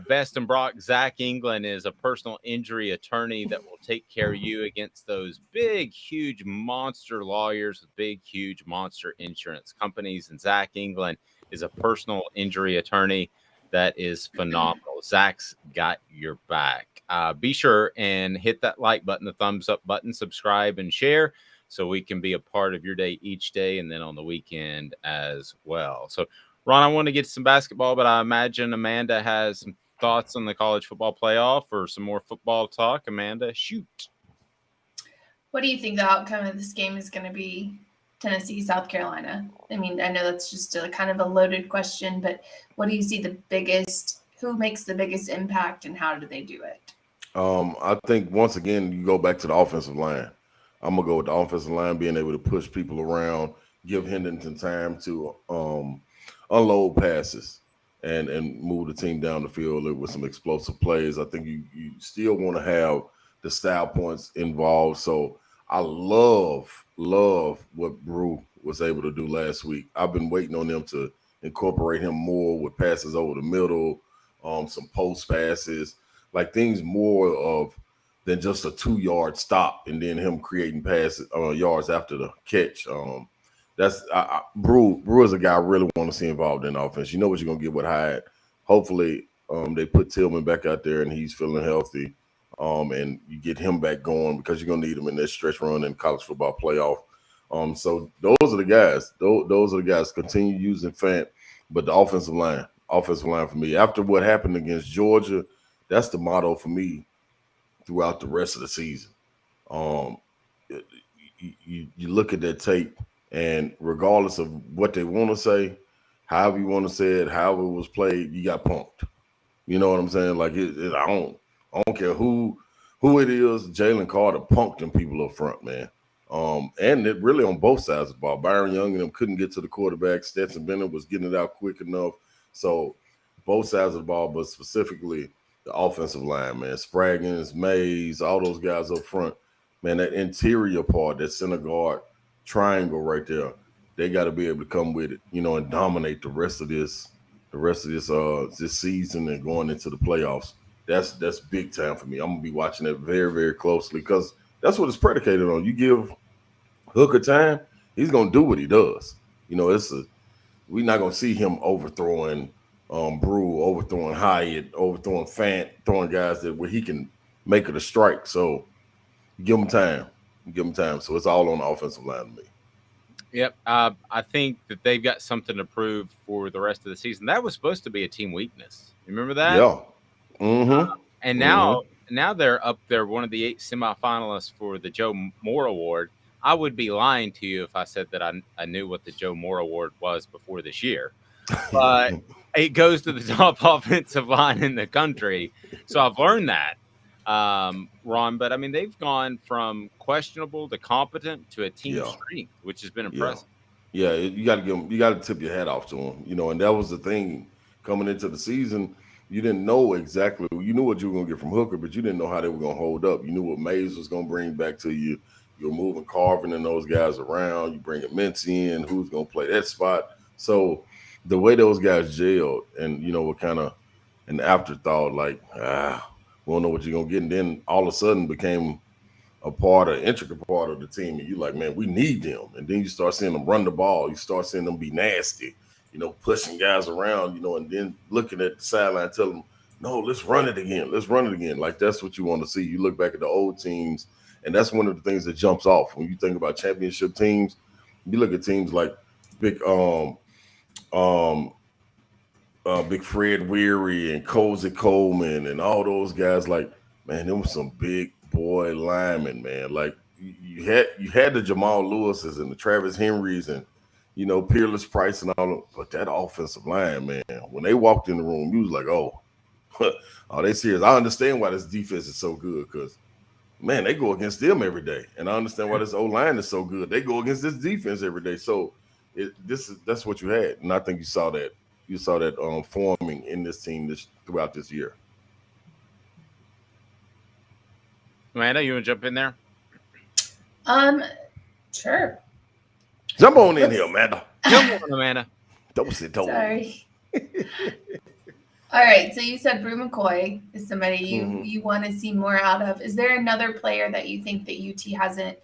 Best and Brock. Zach England is a personal injury attorney that will take care of you against those big, huge monster lawyers with big, huge monster insurance companies. And Zach England is a personal injury attorney that is phenomenal. Zach's got your back. Be sure and hit that like button, the thumbs up button, subscribe and share so we can be a part of your day each day and then on the weekend as well. So, Ron, I want to get to some basketball, but I imagine Amanda has some thoughts on the college football playoff or some more football talk. Amanda, shoot.
What do you think the outcome of this game is going to be? Tennessee, South Carolina. I mean, I know that's just a kind of a loaded question, but what do you see who makes the biggest impact and how do they do it?
I think once again, you go back to the offensive line. I'm going to go with the offensive line being able to push people around, give Henderson time to unload passes and move the team down the field with some explosive plays. I think you still want to have the style points involved. So I love what Brew was able to do last week. I've been waiting on them to incorporate him more with passes over the middle, some post passes, like things more of than just a 2-yard stop and then him creating passes yards after the catch. Brew is a guy I really want to see involved in offense. You know what you're gonna get with Hyde. Hopefully, they put Tillman back out there and he's feeling healthy. And you get him back going because you're gonna need him in this stretch run in college football playoff. So those are the guys. Those are the guys. Continue using Fant, but the offensive line for me. After what happened against Georgia, that's the motto for me throughout the rest of the season. You look at that tape, and regardless of what they want to say, however you want to say it, however it was played, you got punked. You know what I'm saying? Like I don't care who it is. Jalen Carter punked them people up front, man. And it really on both sides of the ball. Byron Young and them couldn't get to the quarterback. Stetson Bennett was getting it out quick enough. So both sides of the ball, but specifically the offensive line, man. Spraggins, Mays, all those guys up front. Man, that interior part, that center guard triangle right there, they got to be able to come with it, and dominate the rest of this season and going into the playoffs. That's big time for me. I'm gonna be watching that very, very closely because that's what it's predicated on. You give Hooker time, he's gonna do what he does. We're not gonna see him overthrowing Brew, overthrowing Hyatt, overthrowing Fant, throwing guys where he can make it a strike. So give him time. So it's all on the offensive line to me.
Yep. I think that they've got something to prove for the rest of the season. That was supposed to be a team weakness. Remember that?
Yeah. Mm-hmm.
And now they're up there, one of the 8 semifinalists for the Joe Moore Award. I would be lying to you if I said that I knew what the Joe Moore Award was before this year. But it goes to the top offensive line in the country. So I've learned that, Ron. But, I mean, they've gone from questionable to competent to a team strength, which has been impressive.
Yeah, you got to tip your hat off to them. And that was the thing coming into the season. You didn't know exactly. You knew what you were going to get from Hooker, but you didn't know how they were going to hold up. You knew what Mays was going to bring back to you. You were moving Carvin and those guys around. You bring Mincy in, who's going to play that spot. So the way those guys gelled and, were kind of an afterthought, like, we don't know what you're going to get. And then all of a sudden became intricate part of the team. And you're like, man, we need them. And then you start seeing them run the ball. You start seeing them be nasty. Pushing guys around, and then looking at the sideline, telling them, no, let's run it again. Like, that's what you want to see. You look back at the old teams And that's one of the things that jumps off when you think about championship teams. You look at teams like Big Fred Weary and Cozy Coleman and all those guys. Like, man, there was some big boy linemen, man. Like you had the Jamal Lewis's and the Travis Henrys and Peerless Price and all them, but that offensive line, man, when they walked in the room, you was like, oh, they serious. I understand why this defense is so good because, man, they go against them every day, and I understand why this O-line is so good. They go against this defense every day, so that's what you had, and I think you saw that. You saw that forming in this team throughout this year.
Amanda, you want to jump in there?
Sure.
Jump on in here, Amanda.
Jump on, Amanda.
Don't sit down.
Sorry. All right. So you said Brew McCoy is somebody you want to see more out of. Is there another player that you think that UT hasn't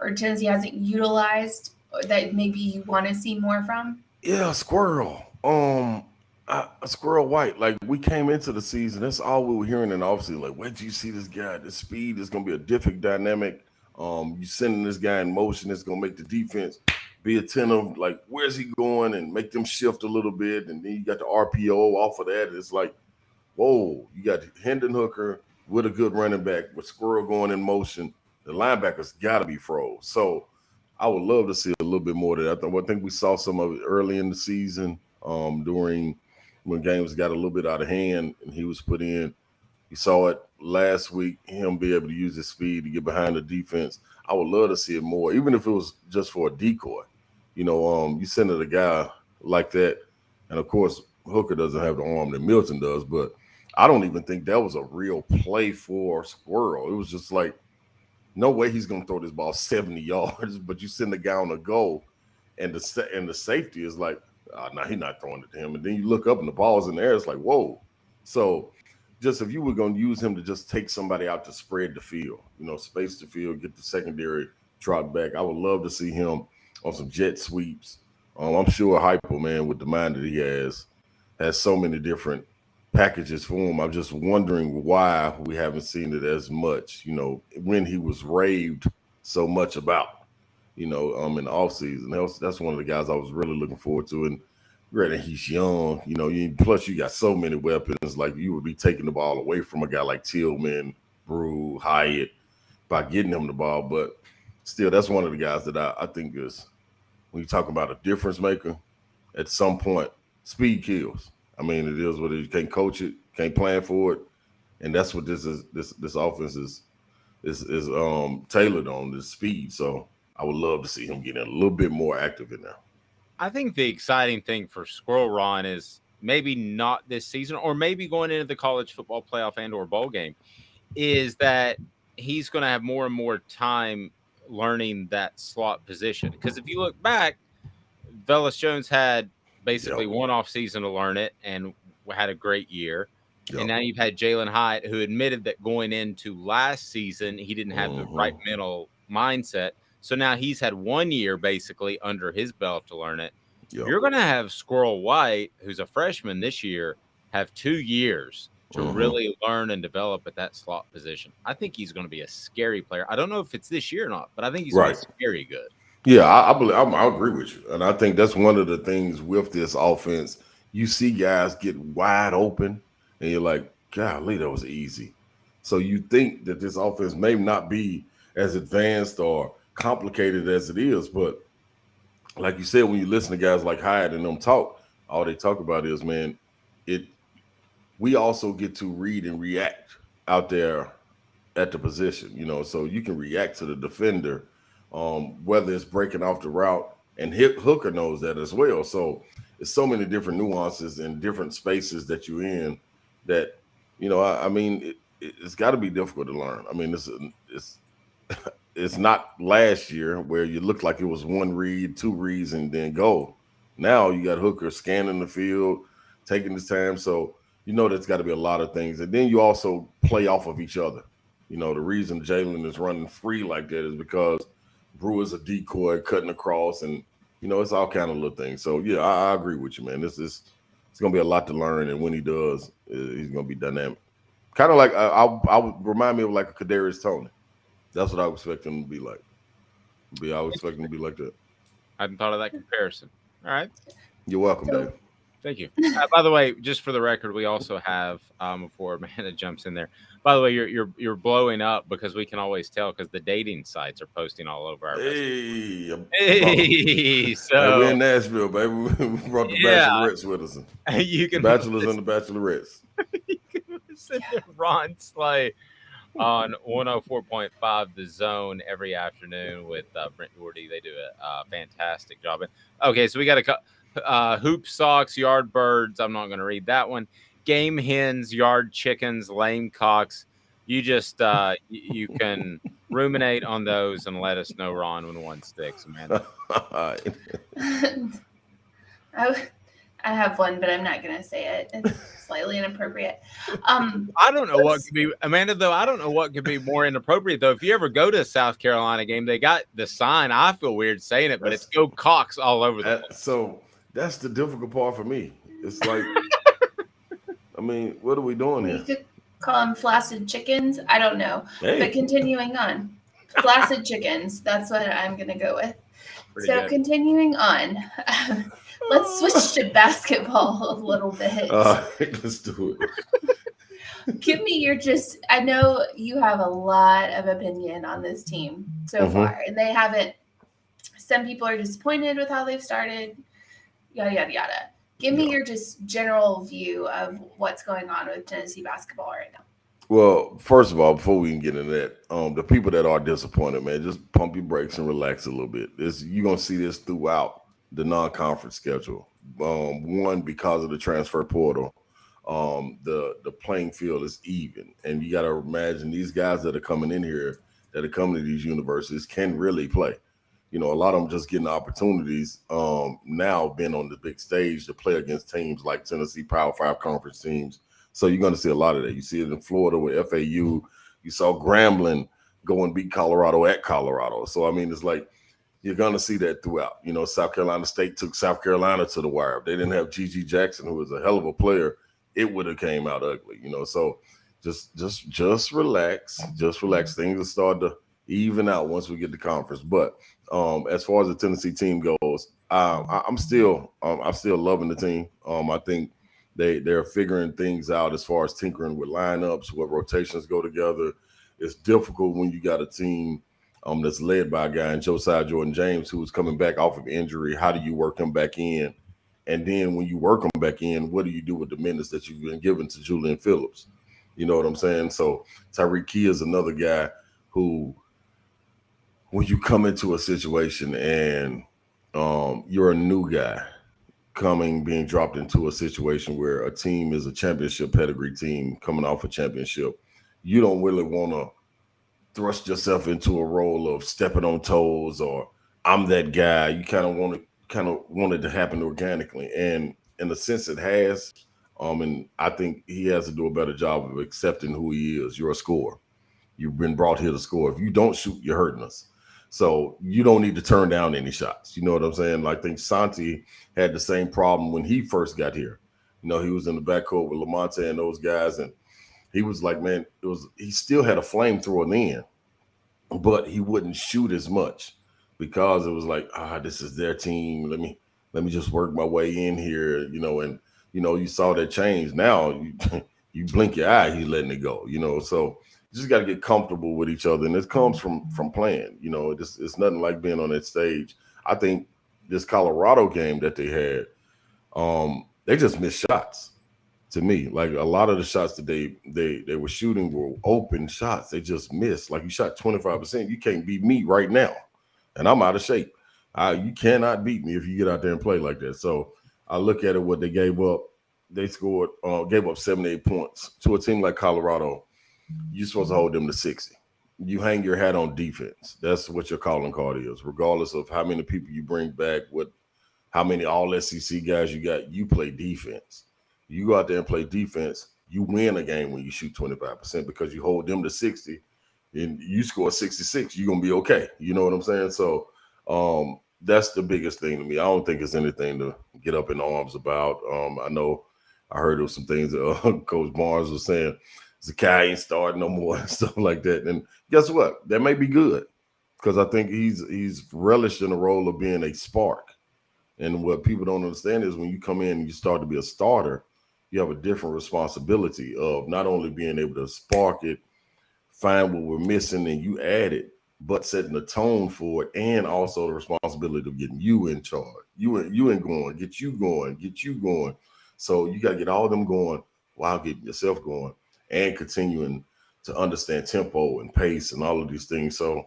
or Tennessee hasn't utilized or that maybe you want to see more from?
Yeah, Squirrel. Squirrel White. Like, we came into the season, that's all we were hearing in the offseason. Like, where'd you see this guy? The speed is going to be a different dynamic. You sending this guy in motion, it's going to make the defense be attentive. Like, where's he going? And make them shift a little bit. And then you got the RPO off of that. It's like, whoa, you got Hendon Hooker with a good running back with Squirrel going in motion. The linebackers got to be froze. So I would love to see a little bit more of that. I think we saw some of it early in the season during when games got a little bit out of hand and he was put in. You saw it last week, him be able to use his speed to get behind the defense. I would love to see it more, even if it was just for a decoy. You send it a guy like that, and of course, Hooker doesn't have the arm that Milton does, but I don't even think that was a real play for Squirrel. It was just like, no way he's going to throw this ball 70 yards, but you send the guy on a go, and the safety is like, no, he's not throwing it to him. And then you look up and the ball's in the air. It's like, whoa. So just if you were going to use him to just take somebody out to spread the field, space the field, get the secondary trot back, I would love to see him on some jet sweeps. I'm sure Hypo, man, with the mind that he has so many different packages for him. I'm just wondering why we haven't seen it as much, when he was raved so much about. In the offseason. That's one of the guys I was really looking forward to. And granted, he's young, plus you got so many weapons, like you would be taking the ball away from a guy like Tillman, Brew, Hyatt by getting him the ball. But still, that's one of the guys that I think is, when you talk about a difference maker, at some point, speed kills. I mean, it is what it is. You can't coach it, can't plan for it. And that's what this is. This offense is tailored on, this speed. So I would love to see him get a little bit more active in there.
I think the exciting thing for Squirrel Ron is maybe not this season, or maybe going into the college football playoff and or bowl game, is that he's going to have more and more time learning that slot position. Because if you look back, Velus Jones had basically one off season to learn it and had a great year. And now you've had Jalen Hyatt, who admitted that going into last season, he didn't have the right mental mindset. So now he's had 1 year basically under his belt to learn it. You're going to have Squirrel White, who's a freshman this year, have 2 years to really learn and develop at that slot position. I think he's going to be a scary player. I don't know if it's this year or not, but I think he's going to be scary good.
Yeah, I agree with you. And I think that's one of the things with this offense. You see guys get wide open, and you're like, golly, that was easy. So you think that this offense may not be as advanced or complicated as it is, but like you said, when you listen to guys like Hyatt and them talk, all they talk about is, man, we also get to read and react out there at the position, so you can react to the defender, whether it's breaking off the route, and Hooker knows that as well. So it's so many different nuances and different spaces that you're in that, it's got to be difficult to learn. I mean, it's not last year where you looked like it was 1 read, 2 reads, and then go. Now you got Hooker scanning the field, taking his time. So there's got to be a lot of things. And then you also play off of each other. The reason Jalen is running free like that is because Brew is a decoy cutting across, and it's all kind of little things. So yeah, I agree with you, man. It's going to be a lot to learn, and when he does, he's going to be dynamic. Kind of like I would remind me of like a Kadarius Toney. That's what I would expect them to be like. I would expect them to be like that.
I hadn't thought of that comparison. All right.
You're welcome, Dave.
Thank you. By the way, just for the record, we also have before Amanda jumps in there. By the way, you're blowing up because we can always tell because the dating sites are posting all over our.
Hey,
so
we're in Nashville, baby. We brought the bachelorettes with us.
You can
bachelors and the bachelorettes.
You can listen to Ron Slay on 104.5 The Zone every afternoon with Brent Doherty. They do a fantastic job. Okay, so we got hoop socks, yard birds. I'm not going to read that one. Game hens, yard chickens, lame cocks. You just you can ruminate on those and let us know, Ron, when one sticks, Amanda.
I have one, but I'm not going to say it. It's slightly inappropriate.
I don't know what could be, Amanda, though. I don't know what could be more inappropriate, though. If you ever go to a South Carolina game, they got the sign. I feel weird saying it, but it's Go Cox all over the place.
So that's the difficult part for me. It's like, I mean, what are we doing here?
You could call them flaccid chickens. I don't know.
Hey.
But continuing on. Flaccid chickens. That's what I'm going to go with.
Pretty
so
good.
Continuing on. Let's switch to basketball a little bit.
Let's do it.
Give me I know you have a lot of opinion on this team so far, and they haven't, some people are disappointed with how they've started, yada, yada, yada. Give me your just general view of what's going on with Tennessee basketball right now.
Well, first of all, before we can get into that, the people that are disappointed, man, just pump your brakes and relax a little bit. You're going to see this throughout the non-conference schedule. One, because of the transfer portal, the playing field is even, and you got to imagine these guys that are coming in here, that are coming to these universities, can really play. You know, a lot of them just getting opportunities now, being on the big stage to play against teams like Tennessee, Power 5 conference teams. So you're going to see a lot of that. You see it in Florida with FAU. You saw Grambling go and beat Colorado at Colorado. So I mean, it's like, you're going to see that throughout. You know, South Carolina State took South Carolina to the wire. If they didn't have G.G. Jackson, who was a hell of a player, it would have came out ugly, you know. So just relax. Just relax. Things will start to even out once we get to conference. But as far as the Tennessee team goes, I'm still loving the team. I think they're figuring things out as far as tinkering with lineups, what rotations go together. It's difficult when you got a team that's led by a guy in Josiah Jordan-James who's coming back off of injury. How do you work him back in? And then when you work him back in, what do you do with the minutes that you've been given to Julian Phillips? You know what I'm saying? So Tyreek Key is another guy who, when you come into a situation and you're a new guy being dropped into a situation where a team is a championship pedigree team coming off a championship, you don't really want to thrust yourself into a role of stepping on toes or I'm that guy. You kind of want it to happen organically, and in a sense it has. And I think he has to do a better job of accepting who he is. You're a scorer. You've been brought here to score. If you don't shoot, you're hurting us. So you don't need to turn down any shots. You know what I'm saying? Like, I think Santi had the same problem when he first got here. You know, he was in the backcourt with Lamonte and those guys, and he was like, man, he still had a flamethrower then, but he wouldn't shoot as much because it was like, this is their team. Let me just work my way in here, you know. And you know, you saw that change. Now you blink your eye, he's letting it go, you know. So you just got to get comfortable with each other, and it comes from playing. You know, it's nothing like being on that stage. I think this Colorado game that they had, they just missed shots. To me, like a lot of the shots that they were shooting were open shots. They just missed. Like, you shot 25%. You can't beat me right now, and I'm out of shape. You cannot beat me if you get out there and play like that. So I look at it, what they gave up. They gave up 78 points to a team like Colorado. You're supposed to hold them to 60. You hang your hat on defense. That's what your calling card is, regardless of how many people you bring back, how many all SEC guys you got. You play defense. You go out there and play defense, you win a game when you shoot 25% because you hold them to 60 and you score 66, you're going to be okay. You know what I'm saying? So that's the biggest thing to me. I don't think it's anything to get up in arms about. I know I heard there was some things that Coach Barnes was saying. Zakai ain't starting no more and stuff like that. And guess what? That may be good because I think he's relished in the role of being a spark. And what people don't understand is when you come in and you start to be a starter, you have a different responsibility of not only being able to spark it, find what we're missing, and you add it, but setting the tone for it, and also the responsibility of getting you in charge. You ain't going, get you going. So you got to get all of them going while getting yourself going and continuing to understand tempo and pace and all of these things. So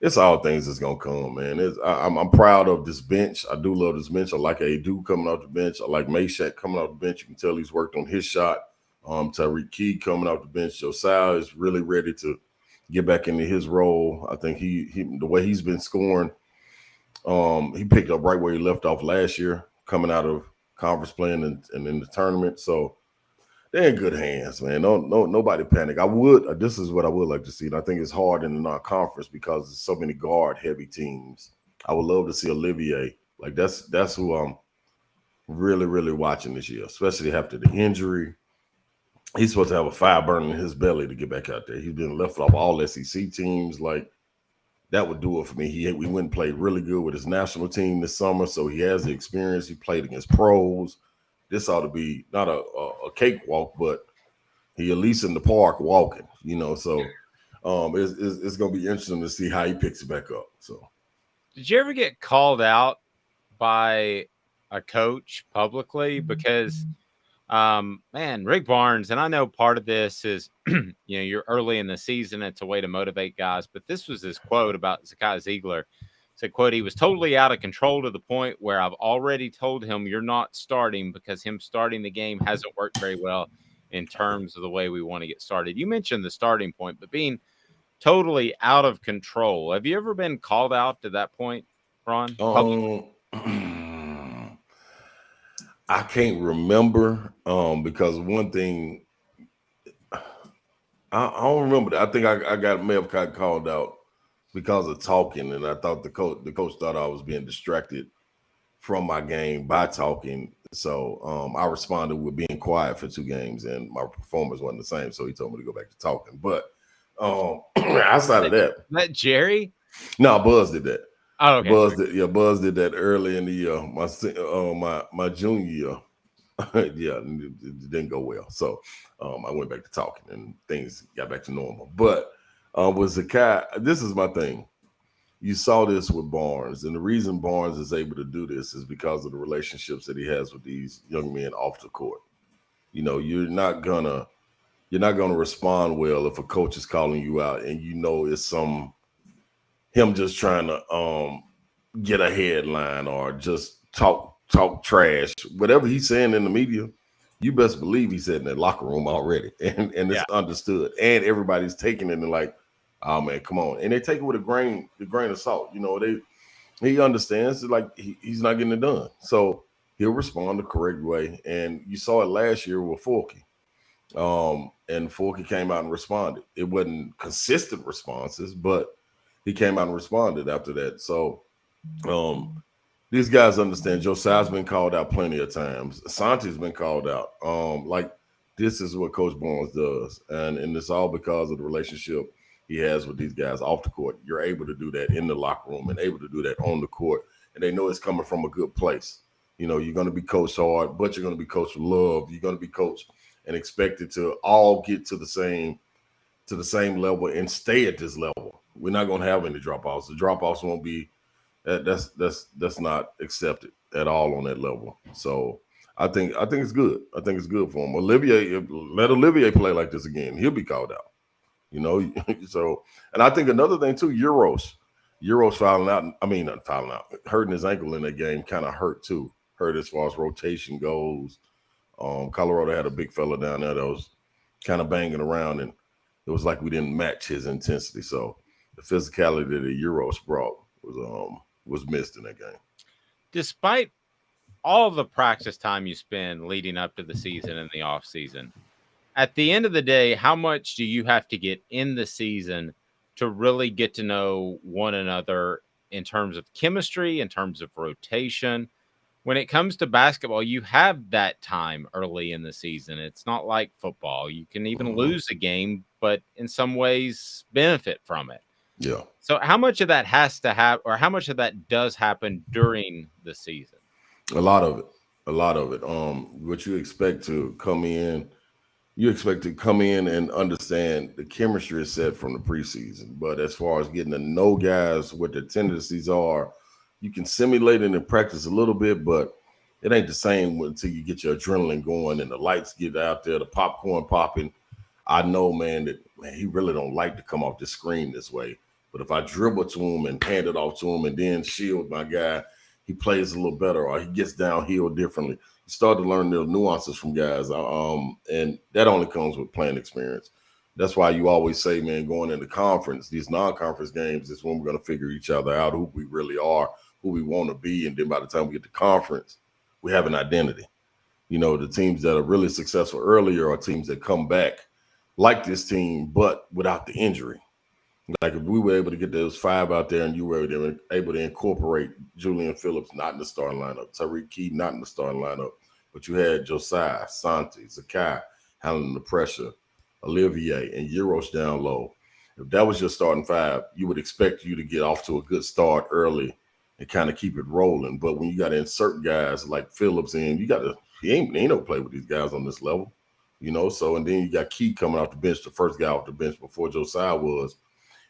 it's all things that's gonna come, man. I'm proud of this bench. I do love this bench. I like Adu coming off the bench. I like Meshack coming off the bench. You can tell he's worked on his shot. Tyreek Key coming off the bench. Josiah is really ready to get back into his role. I think he the way he's been scoring, he picked up right where he left off last year, coming out of conference playing and in the tournament. So they're in good hands, man. Nobody panic. This is what I would like to see. And I think it's hard in the non-conference because there's so many guard-heavy teams. I would love to see Olivier. Like that's who I'm really, really watching this year, especially after the injury. He's supposed to have a fire burning in his belly to get back out there. He's been left off all SEC teams. Like, that would do it for me. We went and played really good with his national team this summer, so he has the experience. He played against pros. This ought to be not a cakewalk, but he at least in the park walking, So it's going to be interesting to see how he picks it back up. So,
did you ever get called out by a coach publicly? Because, man, Rick Barnes, and I know part of this is, you're early in the season. It's a way to motivate guys. But this was his quote about Zakai Ziegler. Said, quote, "He was totally out of control to the point where I've already told him you're not starting because him starting the game hasn't worked very well in terms of the way we want to get started." You mentioned the starting point, but being totally out of control. Have you ever been called out to that point, Ron?
I can't remember because one thing I don't remember. I think I may have got called out because of talking, and I thought the coach thought I was being distracted from my game by talking. So I responded with being quiet for 2 games, and my performance wasn't the same. So he told me to go back to talking. But outside of that,
Jerry?
No, Buzz did that.
Oh, okay.
Buzz did that early in the year. My junior year. Yeah, it didn't go well. So I went back to talking, and things got back to normal. But with Zakai, this is my thing. You saw this with Barnes, and the reason Barnes is able to do this is because of the relationships that he has with these young men off the court. You're not gonna respond well if a coach is calling you out and it's him just trying to get a headline or just talk trash. Whatever he's saying in the media, you best believe he said in that locker room already, and it's understood, and everybody's taking it and like, oh man, come on, and they take it with a grain of salt. He understands that, like he's not getting it done, so he'll respond the correct way. And you saw it last year with Forky, and Forky came out and responded. It wasn't consistent responses, but he came out and responded after that. So these guys understand. Josiah's been called out plenty of times. Santi's been called out. Like, this is what Coach Barnes does. And it's all because of the relationship he has with these guys off the court. You're able to do that in the locker room and able to do that on the court. And they know it's coming from a good place. You're going to be coached hard, but you're going to be coached with love. You're going to be coached and expected to all get to the same level and stay at this level. We're not going to have any drop-offs. The drop-offs won't be that's not accepted at all on that level. So I think it's good. I think it's good for him. Let Olivier play like this again. He'll be called out. So, and I think another thing too, Euros fouling out. I mean, not fouling out, hurting his ankle in that game kind of hurt too. Hurt as far as rotation goes. Colorado had a big fella down there that was kind of banging around, and it was like we didn't match his intensity. So the physicality that the Euros brought was missed in that game.
Despite all the practice time you spend leading up to the season and the off season, at the end of the day, how much do you have to get in the season to really get to know one another in terms of chemistry, in terms of rotation? when it comes to basketball, you have that time early in the season. It's not like football. You can even lose a game, but in some ways benefit from it.
Yeah.
So how much of that has to have, or how much of that does happen during the season?
A lot of it. A lot of it. What you expect to come in, and understand the chemistry is set from the preseason. But as far as getting to know guys, what their tendencies are, you can simulate it in practice a little bit, but it ain't the same until you get your adrenaline going and the lights get out there, the popcorn popping. I know, man, he really don't like to come off the screen this way. But if I dribble to him and hand it off to him and then shield my guy, he plays a little better, or he gets downhill differently. You start to learn the nuances from guys, and that only comes with playing experience. That's why you always say, man, going into conference, these non-conference games is when we're going to figure each other out, who we really are, who we want to be, and then by the time we get to conference, we have an identity. You know, the teams that are really successful earlier are teams that come back like this team, but without the injury. Like if we were able to get those 5 out there and you were able to incorporate Julian Phillips not in the starting lineup, Tariq Key not in the starting lineup, but you had Josiah, Santi, Zakai handling the pressure, Olivier, and Euros down low. If that was your starting 5, you would expect you to get off to a good start early and kind of keep it rolling. But when you got to insert guys like Phillips in, he ain't no play with these guys on this level, you know. So, and then you got Key coming off the bench, the first guy off the bench before Josiah was.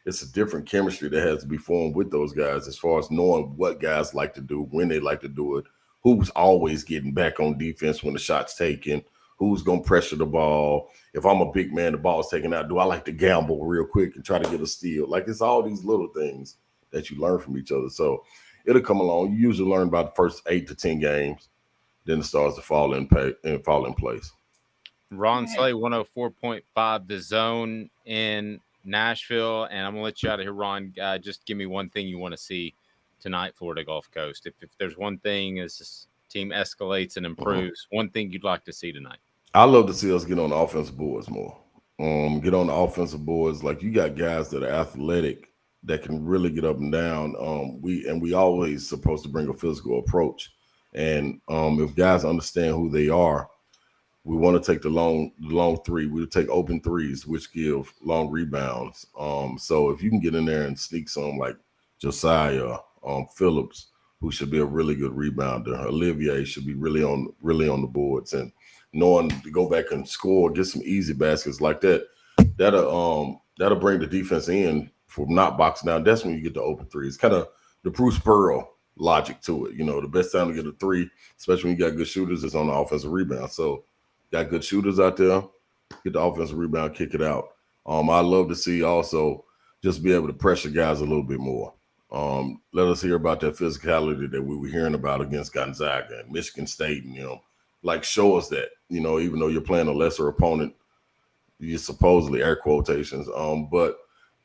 It's a different chemistry that has to be formed with those guys as far as knowing what guys like to do, when they like to do it, who's always getting back on defense when the shot's taken, who's going to pressure the ball. If I'm a big man, the ball's taken out, do I like to gamble real quick and try to get a steal? Like, it's all these little things that you learn from each other. So it'll come along. You usually learn about the first 8 to 10 games. Then it starts to fall in place.
Ron Slay, 104.5 The Zone in Nashville, and I'm gonna let you out of here, Ron. Just give me one thing you want to see tonight, Florida Gulf Coast. If there's one thing as this team escalates and improves, one thing you'd like to see tonight.
I love to see us get on the offensive boards more. Get on the offensive boards. Like, you got guys that are athletic that can really get up and down. We always supposed to bring a physical approach, and if guys understand who they are. We want to take the long 3. We take open 3s, which give long rebounds. So if you can get in there and sneak some like Josiah, Phillips, who should be a really good rebounder, Olivier should be really on the boards, and knowing to go back and score, get some easy baskets like that. That'll bring the defense in for not boxing down. That's when you get the open 3s. Kind of the Bruce Pearl logic to it. You know, the best time to get a 3, especially when you got good shooters, is on the offensive rebound. So. Got good shooters out there, get the offensive rebound, kick it out. I love to see also just be able to pressure guys a little bit more. Let us hear about that physicality that we were hearing about against Gonzaga and Michigan State, and like, show us that, even though you're playing a lesser opponent, you supposedly, air quotations, but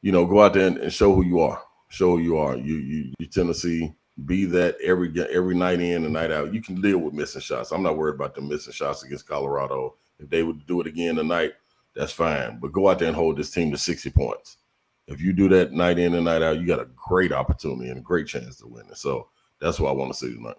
go out there and show who you are. Show who you are. You Tennessee. Be that every night in and night out. You can deal with missing shots. I'm not worried about them missing shots against Colorado. If they would do it again tonight, that's fine. But go out there and hold this team to 60 points. If you do that night in and night out, you got a great opportunity and a great chance to win it. So that's what I want to see tonight.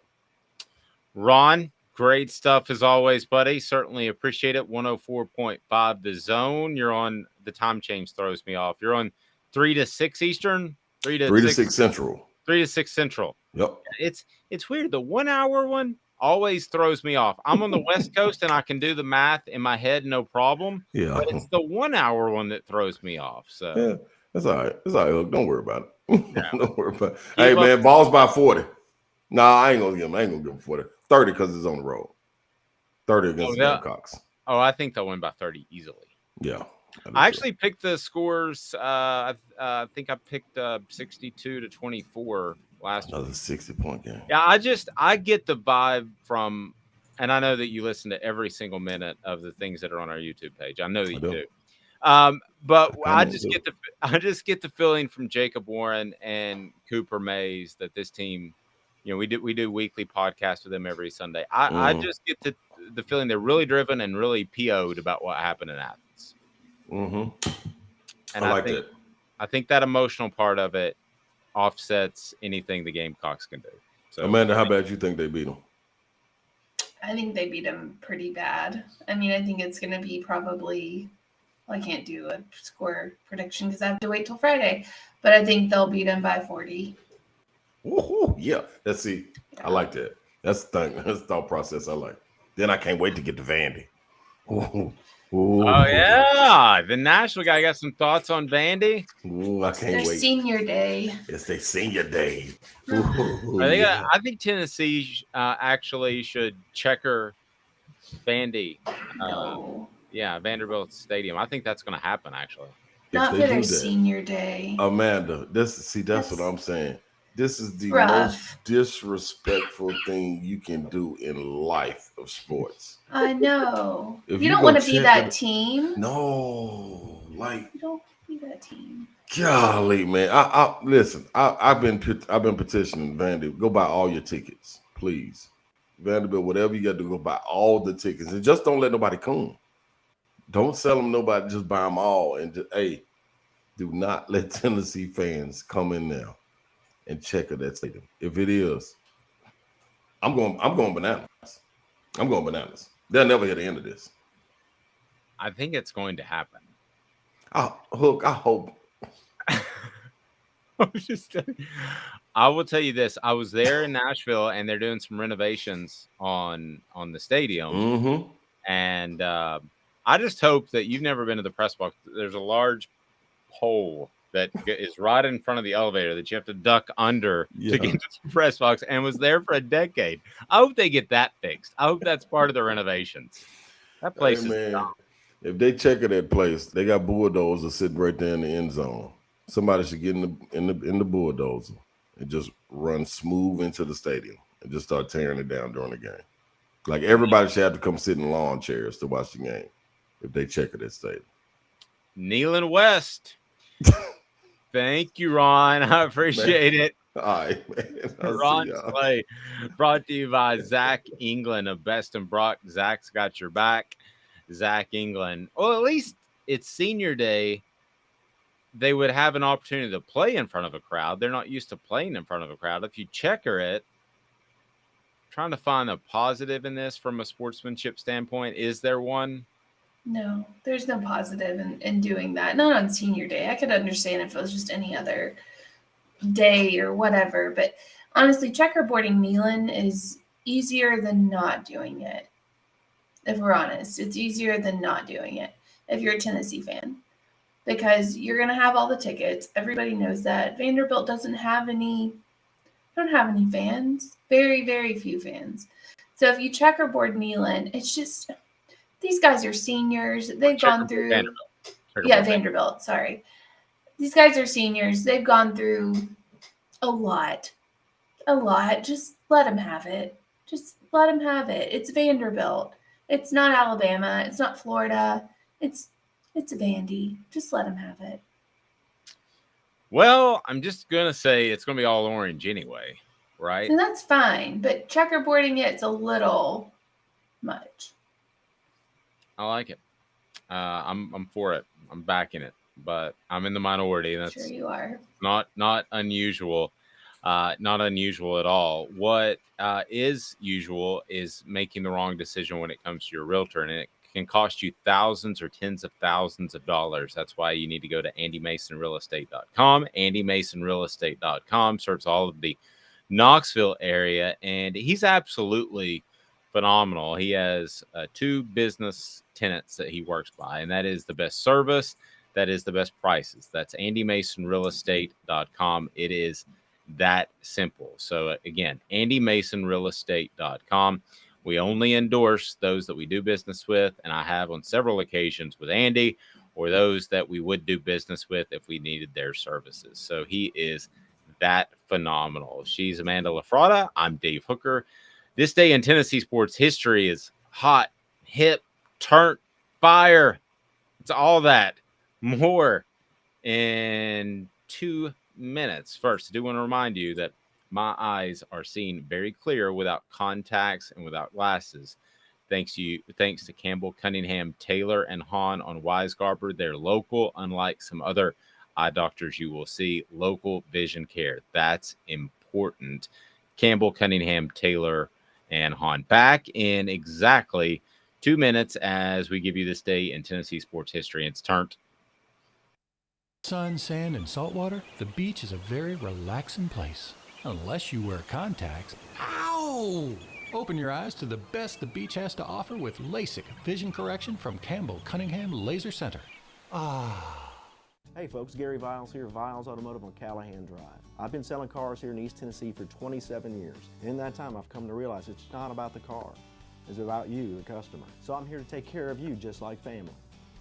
Ron, great stuff as always, buddy. Certainly appreciate it. 104.5 The Zone. You're on, the time change throws me off. You're on 3 to 6 Eastern? 3 to 6
Central.
3 to 6 Central.
Yep.
It's weird. The 1 hour one always throws me off. I'm on the West Coast and I can do the math in my head, no problem.
Yeah.
But it's the 1 hour one that throws me off. So
yeah, that's all right. It's all right. Look, don't worry about it.
Yeah.
Don't worry about it. Hey, man, Vols by 40. No, I ain't gonna give them 40. 30 because it's on the road. 30 against the Gamecocks.
Oh, I think they'll win by 30 easily.
Yeah.
I actually picked the scores. I think I picked 62 to 24 last week.
Another 60-point game.
Yeah, I get the vibe from, and I know that you listen to every single minute of the things that are on our YouTube page. I know that you do. But I just get the feeling from Jacob Warren and Cooper Mays that this team, we do weekly podcasts with them every Sunday. I just get the feeling they're really driven and really PO'd about what happened in Athens.
Mm-hmm.
And
I
think that emotional part of it offsets anything the Gamecocks can do. So,
Amanda, how bad you think they beat them?
I think they beat them pretty bad. I mean, I think it's going to be probably. Well, I can't do a score prediction because I have to wait till Friday, but I think they'll beat them by 40.
Woohoo, yeah. Let's see. Yeah. I like that. That's the thing. That's the thought process I like. Then I can't wait to get to Vandy. Ooh. Ooh.
Oh, yeah. The national guy got some thoughts on Vandy.
Ooh, I can't wait.
Senior day.
It's their senior day.
Ooh, I think Tennessee actually should checker Vandy.
No.
Yeah, Vanderbilt Stadium. I think that's going to happen, actually.
Not for their senior day.
Amanda, that's what I'm saying. This is the
rough.
Most disrespectful thing you can do in life of sports.
I know.
If
you don't want to be that team.
No, like
you don't be that team.
Golly, man. I listen. I've been petitioning Vandy. Go buy all your tickets, please. Vanderbilt, whatever you got to do, go buy all the tickets, and just don't let nobody come. Don't sell them nobody. Just buy them all, and just, hey, do not let Tennessee fans come in now and check that stadium. If it is, I'm going bananas. I'm going bananas. They'll never hear the end of this.
I think it's going to happen.
Hook, I hope.
I will tell you this. I was there in Nashville, and they're doing some renovations on the stadium.
Mm-hmm.
And I just hope that you've never been to the press box. There's a large pole that is right in front of the elevator that you have to duck under to get to the press box, and was there for a decade. I hope they get that fixed. I hope that's part of the renovations. That place is dumb.
If they check at that place, they got bulldozers sitting right there in the end zone. Somebody should get in the bulldozer and just run smooth into the stadium and just start tearing it down during the game. Like everybody should have to come sit in lawn chairs to watch the game if they check at that stadium.
Nealon West. Thank you, Ron. I appreciate it.
All right, man.
Ron Slay, brought to you by Zach England of Best and Brock. Zach's got your back. Zach England. Well, at least it's senior day. They would have an opportunity to play in front of a crowd. They're not used to playing in front of a crowd. If you checker it, trying to find a positive in this from a sportsmanship standpoint, is there one?
No, there's no positive in doing that. Not on senior day. I could understand if it was just any other day or whatever. But honestly, checkerboarding Nealon is easier than not doing it. If we're honest, it's easier than not doing it if you're a Tennessee fan. Because you're going to have all the tickets. Everybody knows that. Vanderbilt don't have any fans. Very, very few fans. So if you checkerboard Nealon, it's just these guys are seniors. They've gone through Vanderbilt. Sorry. These guys are seniors. They've gone through a lot. Just let them have it. Just let them have it. It's Vanderbilt. It's not Alabama. It's not Florida. It's Vandy. Just let them have it.
Well, I'm just going to say it's going to be all orange anyway, right?
And that's fine, but checkerboarding it's a little much.
I like it. I'm for it. I'm backing it, but I'm in the minority. That's
sure you are.
Not unusual. Not unusual at all. What is usual is making the wrong decision when it comes to your realtor, and it can cost you thousands or tens of thousands of dollars. That's why you need to go to AndyMasonRealEstate.com. AndyMasonRealEstate.com serves all of the Knoxville area, and he's absolutely phenomenal. He has 2 business tenets that he works by, and that is the best service, that is the best prices. That's AndyMasonRealEstate.com. It is that simple. So again, AndyMasonRealEstate.com. We only endorse those that we do business with, and I have on several occasions with Andy, or those that we would do business with if we needed their services. So he is that phenomenal. She's Amanda LaFratta. I'm Dave Hooker. This day in Tennessee sports history is hot, hip, turnt, fire. It's all that. More in 2 minutes. First, I do want to remind you that my eyes are seeing very clear without contacts and without glasses. Thanks to Campbell, Cunningham, Taylor, and Hahn on Weisgarber. They're local, unlike some other eye doctors you will see. Local vision care. That's important. Campbell, Cunningham, Taylor, and Hahn. Back in exactly 2 minutes as we give you this day in Tennessee sports history. It's turned.
Sun, sand, and salt water, the beach is a very relaxing place. Unless you wear contacts. Ow! Open your eyes to the best the beach has to offer with LASIK vision correction from Campbell Cunningham Laser Center.
Hey folks, Gary Viles here, Viles Automotive on Callahan Drive. I've been selling cars here in East Tennessee for 27 years. In that time, I've come to realize it's not about the car. It's about you, the customer. So I'm here to take care of you just like family.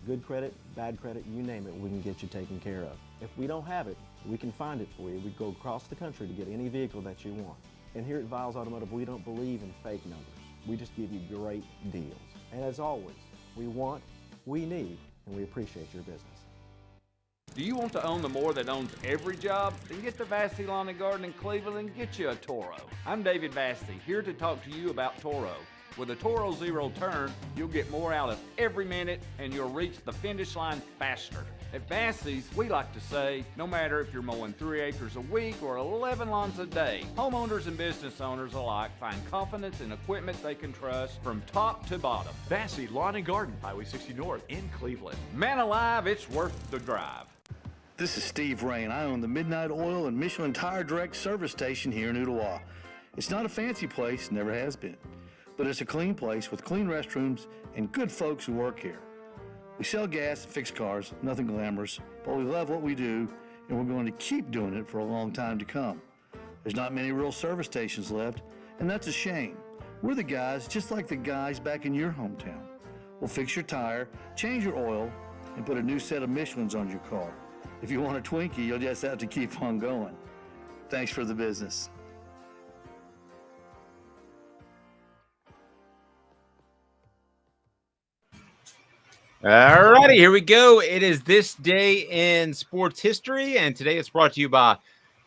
Good credit, bad credit, you name it, we can get you taken care of. If we don't have it, we can find it for you. We go across the country to get any vehicle that you want. And here at Viles Automotive, we don't believe in fake numbers. We just give you great deals. And as always, we want, we need, and we appreciate your business.
Do you want to own the more that owns every job? Then get to Vassey Lawn and Garden in Cleveland and get you a Toro. I'm David Vassey, here to talk to you about Toro. With a Toro Zero Turn, you'll get more out of every minute and you'll reach the finish line faster. At Vassey's, we like to say, no matter if you're mowing 3 acres a week or 11 lawns a day, homeowners and business owners alike find confidence in equipment they can trust from top to bottom.
Vassey Lawn and Garden, Highway 60 North in Cleveland.
Man alive, it's worth the drive.
This is Steve Rain. I own the Midnight Oil and Michelin Tire Direct service station here in Ooltewah. It's not a fancy place, never has been, but it's a clean place with clean restrooms and good folks who work here. We sell gas and fix cars, nothing glamorous, but we love what we do and we're going to keep doing it for a long time to come. There's not many real service stations left, and that's a shame. We're the guys just like the guys back in your hometown. We'll fix your tire, change your oil, and put a new set of Michelins on your car. If you want a Twinkie, you'll just have to keep on going. Thanks for the business.
All righty, here we go. It is this day in sports history, and today it's brought to you by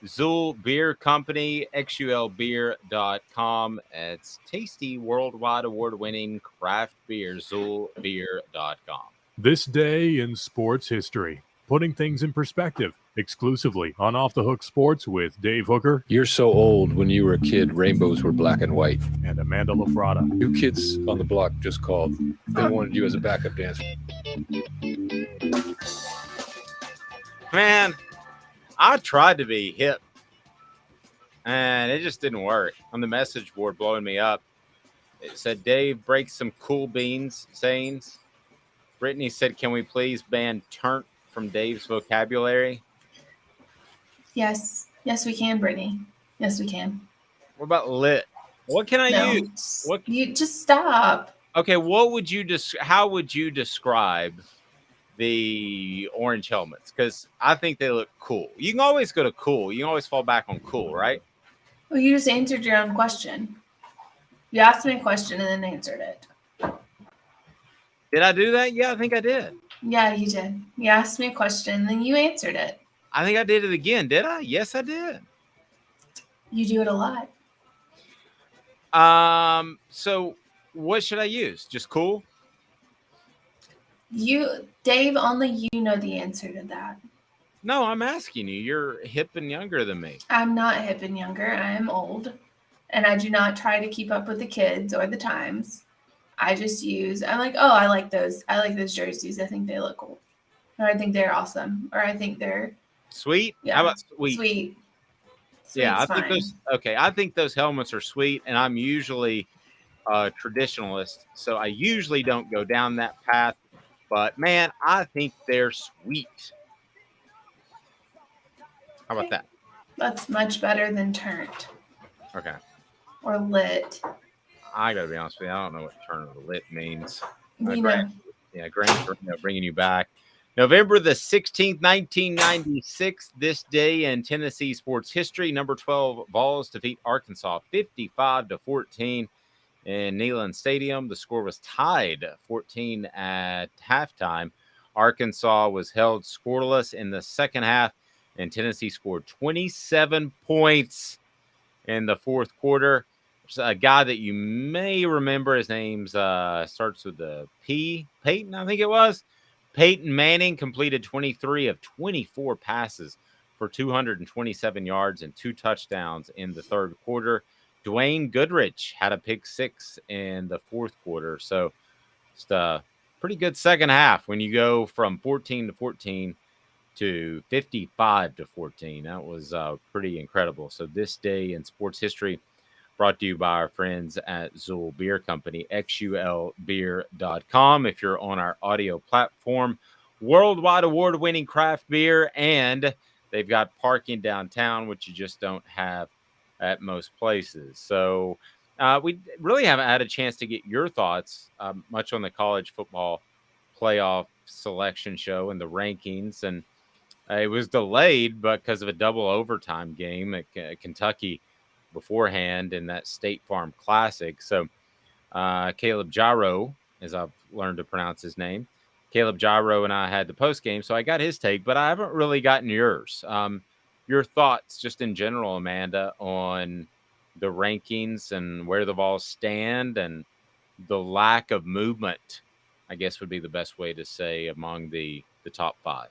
Zool Beer Company, xulbeer.com. It's tasty, worldwide award-winning craft beer, zoolbeer.com.
This day in sports history, putting things in perspective, exclusively on Off the Hook Sports with Dave Hooker.
You're so old. When you were a kid, rainbows were black and white.
And Amanda LaFratta.
New Kids on the Block just called. They wanted you as a backup dancer.
Man, I tried to be hip, and it just didn't work. On the message board blowing me up, it said, Dave breaks some cool beans sayings. Brittany said, can we please ban turnt from Dave's vocabulary?
Yes. Yes, we can, Brittany. Yes, we can.
What about lit? What can I use? What
you just stop.
Okay, what would you how would you describe the orange helmets? Because I think they look cool. You can always go to cool. You can always fall back on cool, right?
Well, you just answered your own question. You asked me a question and then answered it.
Did I do that? Yeah, I think I did.
Yeah, you did. You asked me a question and then you answered it.
I think I did it again. Did I? Yes, I did.
You do it a lot.
So what should I use? Just cool?
Dave, only you know the answer to that.
No, I'm asking you. You're hip and younger than me.
I'm not hip and younger. I am old. And I do not try to keep up with the kids or the times. I'm like, oh, I like those. I like those jerseys. I think they look cool. Or I think they're awesome. Or I think they're
sweet.
Yeah.
How about sweet?
Sweet.
Yeah, I think
Sweet's
I think those helmets are sweet, and I'm usually a traditionalist, so I usually don't go down that path. But man, I think they're sweet. How about that?
That's much better than turnt
Okay.
or lit.
I gotta be honest with you. I don't know what turn of the lit means.
Grant,
bringing you back. November the 16th, 1996. This day in Tennessee sports history. Number 12 Vols defeat Arkansas 55-14 in Neyland Stadium. The score was tied 14 at halftime. Arkansas was held scoreless in the second half, and Tennessee scored 27 points in the fourth quarter. A guy that you may remember, his name starts with the P. Peyton, I think it was. Peyton Manning completed 23 of 24 passes for 227 yards and 2 touchdowns in the third quarter. Dwayne Goodrich had a pick six in the fourth quarter. So just a pretty good second half when you go from 14-14 to 55-14. That was pretty incredible. So this day in sports history brought to you by our friends at Zool Beer Company, xulbeer.com. If you're on our audio platform, worldwide award-winning craft beer, and they've got parking downtown, which you just don't have at most places. So we really haven't had a chance to get your thoughts much on the college football playoff selection show and the rankings. And it was delayed because of a double overtime game at Kentucky beforehand in that State Farm Classic. So Caleb Gyro, as I've learned to pronounce his name, Caleb Gyro and I had the post game, so I got his take, but I haven't really gotten yours. Your thoughts just in general, Amanda, on the rankings and where the Vols stand and the lack of movement, I guess would be the best way to say, among the top five.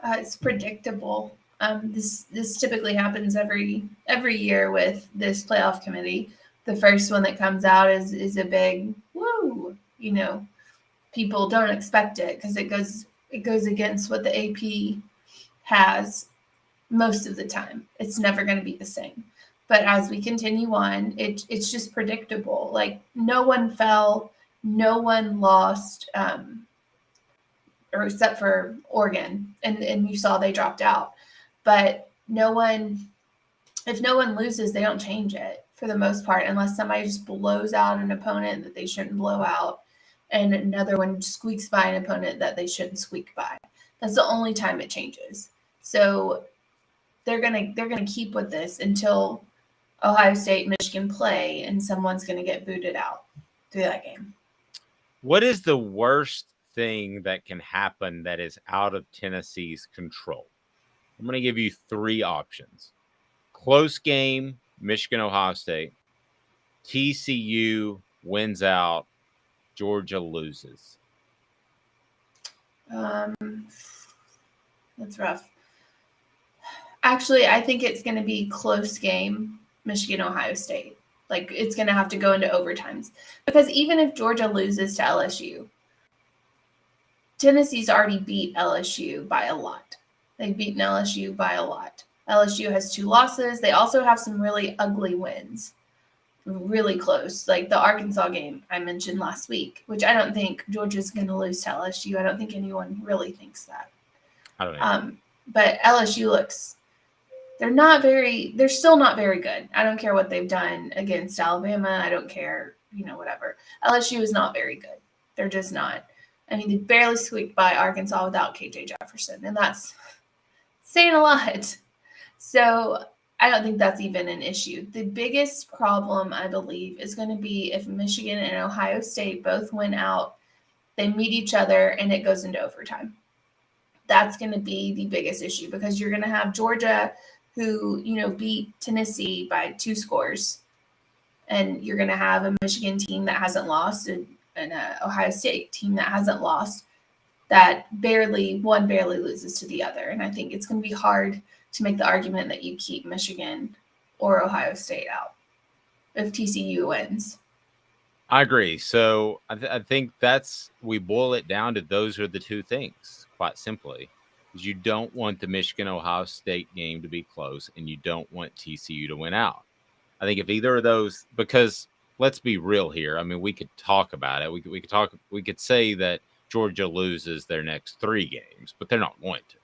It's predictable. This typically happens every year with this playoff committee. The first one that comes out is a big woo. You know, people don't expect it because it goes against what the AP has most of the time. It's never going to be the same. But as we continue on, it's just predictable. Like, no one fell, no one lost, or except for Oregon, and you saw they dropped out. But if no one loses, they don't change it for the most part, unless somebody just blows out an opponent that they shouldn't blow out, and another one squeaks by an opponent that they shouldn't squeak by. That's the only time it changes. So they're gonna keep with this until Ohio State, Michigan play, and someone's gonna get booted out through that game.
What is the worst thing that can happen that is out of Tennessee's control? I'm going to give you three options. Close game, Michigan, Ohio State. TCU wins out. Georgia loses.
That's rough. Actually, I think it's going to be close game, Michigan, Ohio State. Like, it's going to have to go into overtimes. Because even if Georgia loses to LSU, Tennessee's already beat LSU by a lot. They've beaten LSU by a lot. LSU has 2 losses. They also have some really ugly wins, really close. Like the Arkansas game I mentioned last week, which I don't think Georgia's going to lose to LSU. I don't think anyone really thinks that.
I don't know.
But LSU they're still not very good. I don't care what they've done against Alabama. I don't care, whatever. LSU is not very good. They're just not. I mean, they barely squeaked by Arkansas without KJ Jefferson, and that's saying a lot. So I don't think that's even an issue. The biggest problem, I believe, is going to be if Michigan and Ohio State both win out, they meet each other, and it goes into overtime. That's going to be the biggest issue because you're going to have Georgia who, beat Tennessee by 2 scores, and you're going to have a Michigan team that hasn't lost and an Ohio State team that hasn't lost that one barely loses to the other. And I think it's going to be hard to make the argument that you keep Michigan or Ohio State out if TCU wins.
I agree. So I think we boil it down to those are the 2 things, quite simply. You don't want the Michigan-Ohio State game to be close, and you don't want TCU to win out. I think if either of those, because let's be real here. I mean, we could talk about it. We could say that Georgia loses their next 3 games, but they're not going to.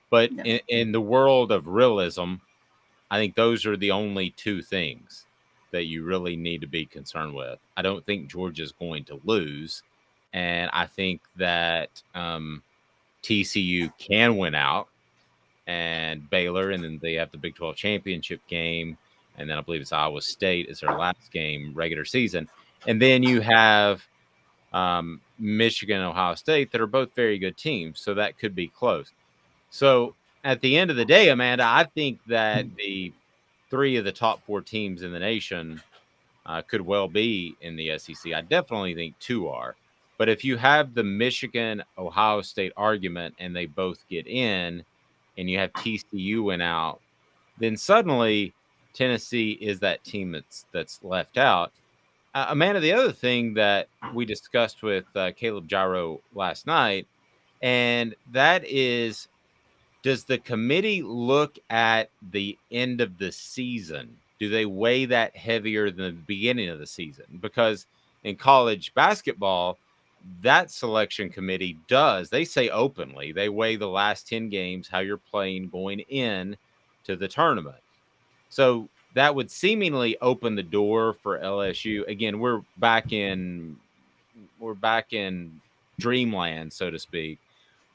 But no. in the world of realism, I think those are the only 2 things that you really need to be concerned with. I don't think Georgia's going to lose, and I think that TCU can win out, and Baylor, and then they have the Big 12 championship game, and then I believe it's Iowa State is their last game regular season. And then you have Michigan and Ohio State that are both very good teams, so that could be close. So at the end of the day, Amanda, I think that the 3 of the top 4 teams in the nation could well be in the SEC. I definitely think 2 are. But if you have the Michigan-Ohio State argument and they both get in and you have TCU win out, then suddenly Tennessee is that team that's left out. Amanda, the other thing that we discussed with Caleb Gyro last night, and that is, does the committee look at the end of the season? Do they weigh that heavier than the beginning of the season? Because in college basketball, that selection committee does. They say openly, they weigh the last 10 games, how you're playing going in to the tournament. So that would seemingly open the door for LSU. Again, we're back in dreamland, so to speak.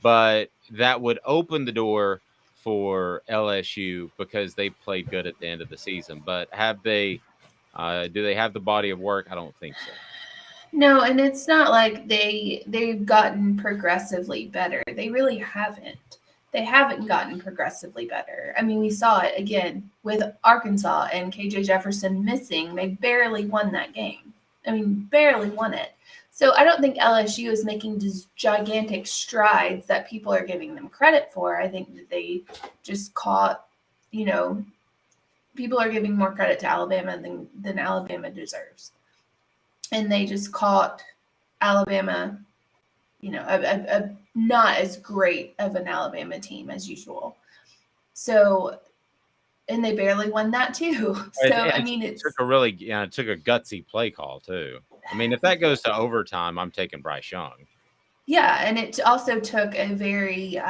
But that would open the door for LSU because they played good at the end of the season. But have they? Do they have the body of work? I don't think so.
No, and it's not like they've gotten progressively better. They really haven't. They haven't gotten progressively better. I mean, we saw it again with Arkansas and KJ Jefferson missing. They barely won that game. I mean, barely won it. So I don't think LSU is making these gigantic strides that people are giving them credit for. I think that they just caught, people are giving more credit to Alabama than Alabama deserves. And they just caught Alabama, a not as great of an Alabama team as usual. So, and they barely won that too. So, I mean,
it took a gutsy play call too. I mean, if that goes to overtime, I'm taking Bryce Young.
Yeah, and it also took a very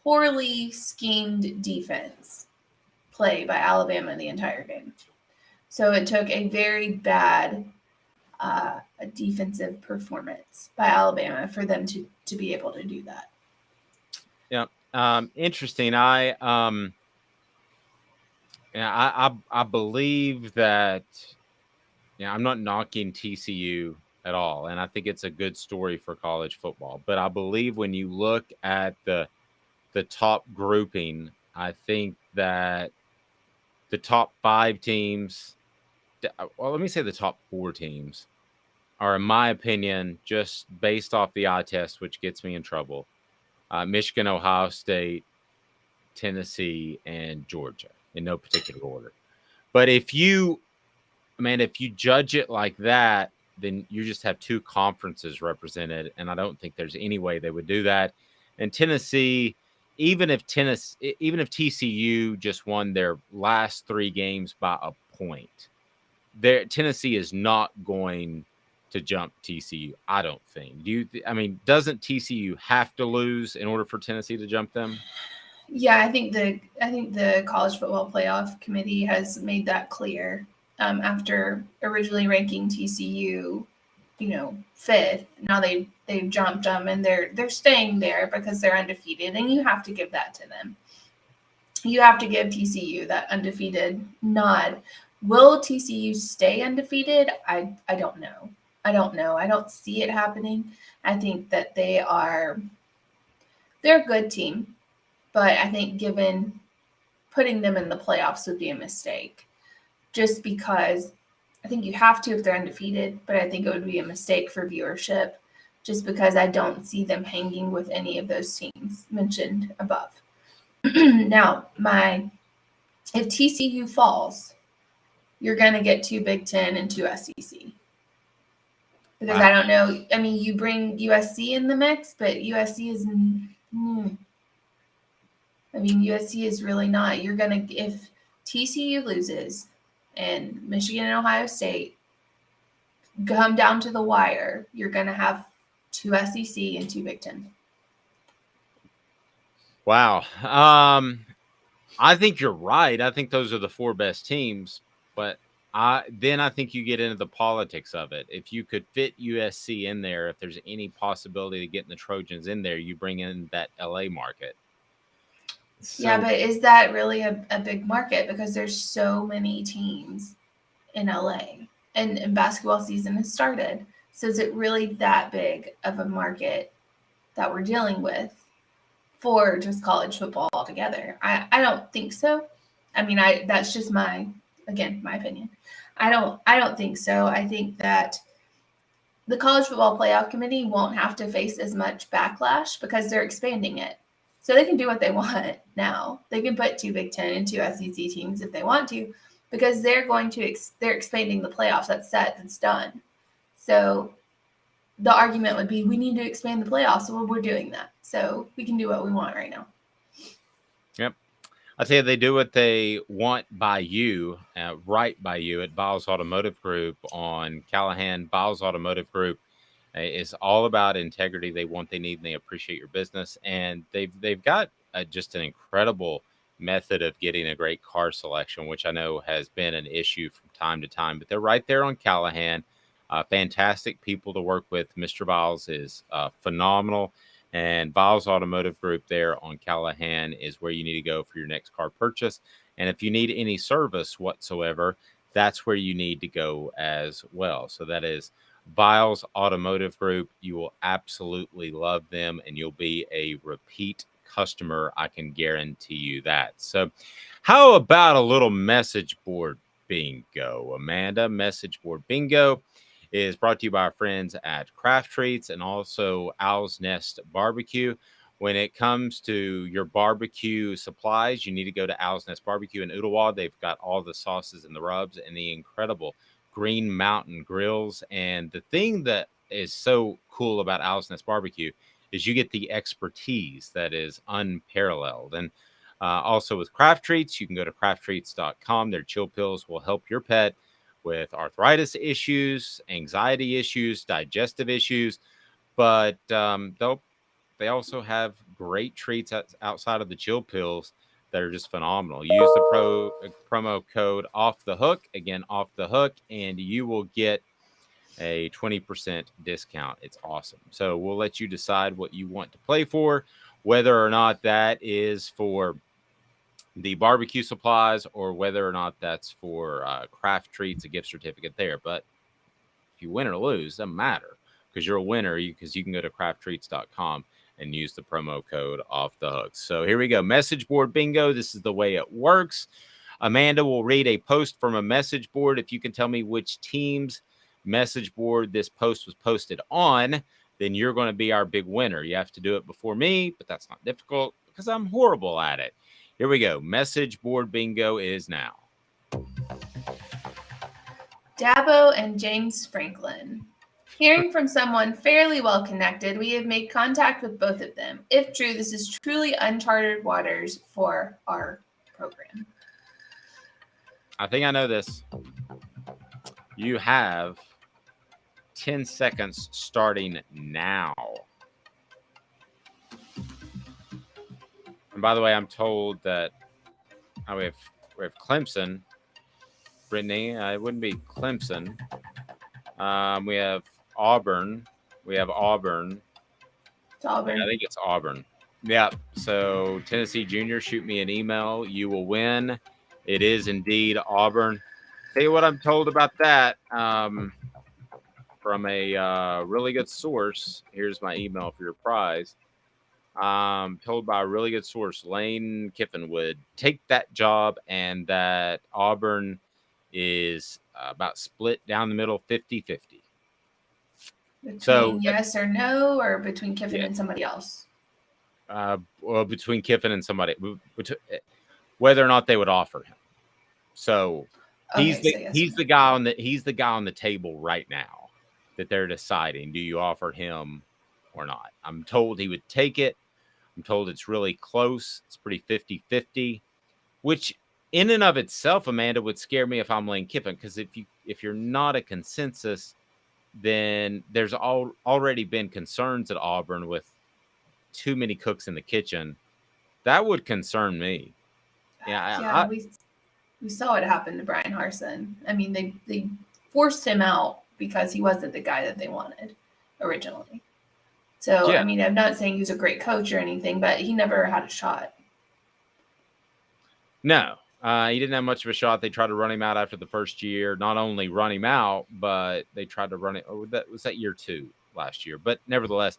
poorly schemed defense play by Alabama the entire game. So it took a very bad defensive performance by Alabama for them to be able to do that.
Yeah, interesting. I believe that. Yeah, I'm not knocking TCU at all, and I think it's a good story for college football. But I believe when you look at the top grouping, I think that the top 5 teams, well, let me say the top 4 teams, are, in my opinion, just based off the eye test, which gets me in trouble, Michigan, Ohio State, Tennessee, and Georgia, in no particular order. But if you judge it like that, then you just have 2 conferences represented, and I don't think there's any way they would do that. And Tennessee, even if TCU just won their last 3 games by a point, Tennessee is not going to jump TCU, I don't think. Doesn't TCU have to lose in order for Tennessee to jump them?
Yeah, I think the College Football Playoff Committee has made that clear. After originally ranking TCU, 5th, now they've jumped them and they're staying there because they're undefeated, and you have to give that to them. You have to give TCU that undefeated nod. Will TCU stay undefeated? I don't know. I don't see it happening. I think that they're a good team, but I think putting them in the playoffs would be a mistake. Just because I think you have to if they're undefeated, but I think it would be a mistake for viewership just because I don't see them hanging with any of those teams mentioned above. Now, if TCU falls, you're going to get 2 Big Ten and 2 SEC. Because wow. I don't know. I mean, you bring USC in the mix, but USC is USC is really not. If TCU loses and Michigan and Ohio State come down to the wire, you're going to have 2 SEC and 2 Big Ten.
Wow. I think you're right. I think those are the 4 best teams, but then I think you get into the politics of it. If you could fit USC in there, if there's any possibility of getting the Trojans in there, you bring in that LA market. So,
yeah, but is that really a big market? Because there's so many teams in LA and basketball season has started. So is it really that big of a market that we're dealing with for just college football altogether? I don't think so. I mean, that's just my opinion. I don't think so. I think that the College Football Playoff Committee won't have to face as much backlash because they're expanding it. So they can do what they want now. They can put 2 Big Ten and 2 SEC teams if they want to, because they're going to they're expanding the playoffs. That's set. That's done. So the argument would be, we need to expand the playoffs. Well, we're doing that. So we can do what we want right now.
Yep. I tell you, they do what they want by you, right by you at Vols Automotive Group on Callahan. Vols Automotive Group is all about integrity. They want, they need, and they appreciate your business. And they've got just an incredible method of getting a great car selection, which I know has been an issue from time to time. But they're right there on Callahan. Fantastic people to work with. Mr. Vols is phenomenal. And Vols Automotive Group there on Callahan is where you need to go for your next car purchase. And if you need any service whatsoever, that's where you need to go as well. So that is Vols Automotive Group. You will absolutely love them, and you'll be a repeat customer. I can guarantee you that. So how about a little message board bingo, Amanda? Message board bingo is brought to you by our friends at Craft Treats and also Owl's Nest Barbecue. When it comes to your barbecue supplies, you need to go to Owl's Nest Barbecue in Ottawa. They've got all the sauces and the rubs and the incredible Green Mountain grills. And the thing that is so cool about Owl's Nest Barbecue is you get the expertise that is unparalleled. And also with Craft Treats, you can go to crafttreats.com. Their chill pills will help your pet with arthritis issues, anxiety issues, digestive issues, but they also have great treats outside of the chill pills that are just phenomenal. Use the promo code Off the Hook, again, Off the Hook, and you will get a 20% discount. It's awesome. So we'll let you decide what you want to play for, whether or not that is for the barbecue supplies or whether or not that's for Craft Treats, a gift certificate there. But if you win or lose, doesn't matter, because you're a winner, because you can go to crafttreats.com and use the promo code Off the Hook. So here we go. Message board bingo. This is the way it works. Amanda will read a post from a message board. If you can tell me which team's message board this post was posted on, then you're going to be our big winner. You have to do it before me, but that's not difficult because I'm horrible at it. Here we go. Message board bingo is now.
Dabo and James Franklin. Hearing from someone fairly well connected, we have made contact with both of them. If true, this is truly uncharted waters for our program.
I think I know this. You have 10 seconds starting now. And by the way, I'm told that we have Clemson. Brittany, it wouldn't be Clemson. We have Auburn. It's Auburn. I think it's Auburn. Yeah. So Tennessee Junior, shoot me an email. You will win. It is indeed Auburn. Tell you what I'm told about that from a really good source. Here's my email for your prize. Told by a really good source, Lane Kiffin would take that job, and that Auburn is about split down the middle, 50-50.
Between yes or no, or between Kiffin and somebody else?
Well, between Kiffin and somebody, whether or not they would offer him. So he's the guy on the table right now that they're deciding, do you offer him or not? I'm told he would take it. I'm told it's really close. It's pretty 50-50, which in and of itself, Amanda, would scare me if I'm Lane Kiffin, because if you're not a consensus, then there's already been concerns at Auburn with too many cooks in the kitchen. That would concern me.
Yeah, we saw what happened to Brian Harsin. I mean, they forced him out because he wasn't the guy that they wanted originally. So, I mean, I'm not saying he's a great coach or anything, but he never had a shot.
No, he didn't have much of a shot. They tried to run him out after the first year. Not only run him out, but they tried to run it. Oh, that was year 2 last year. But nevertheless,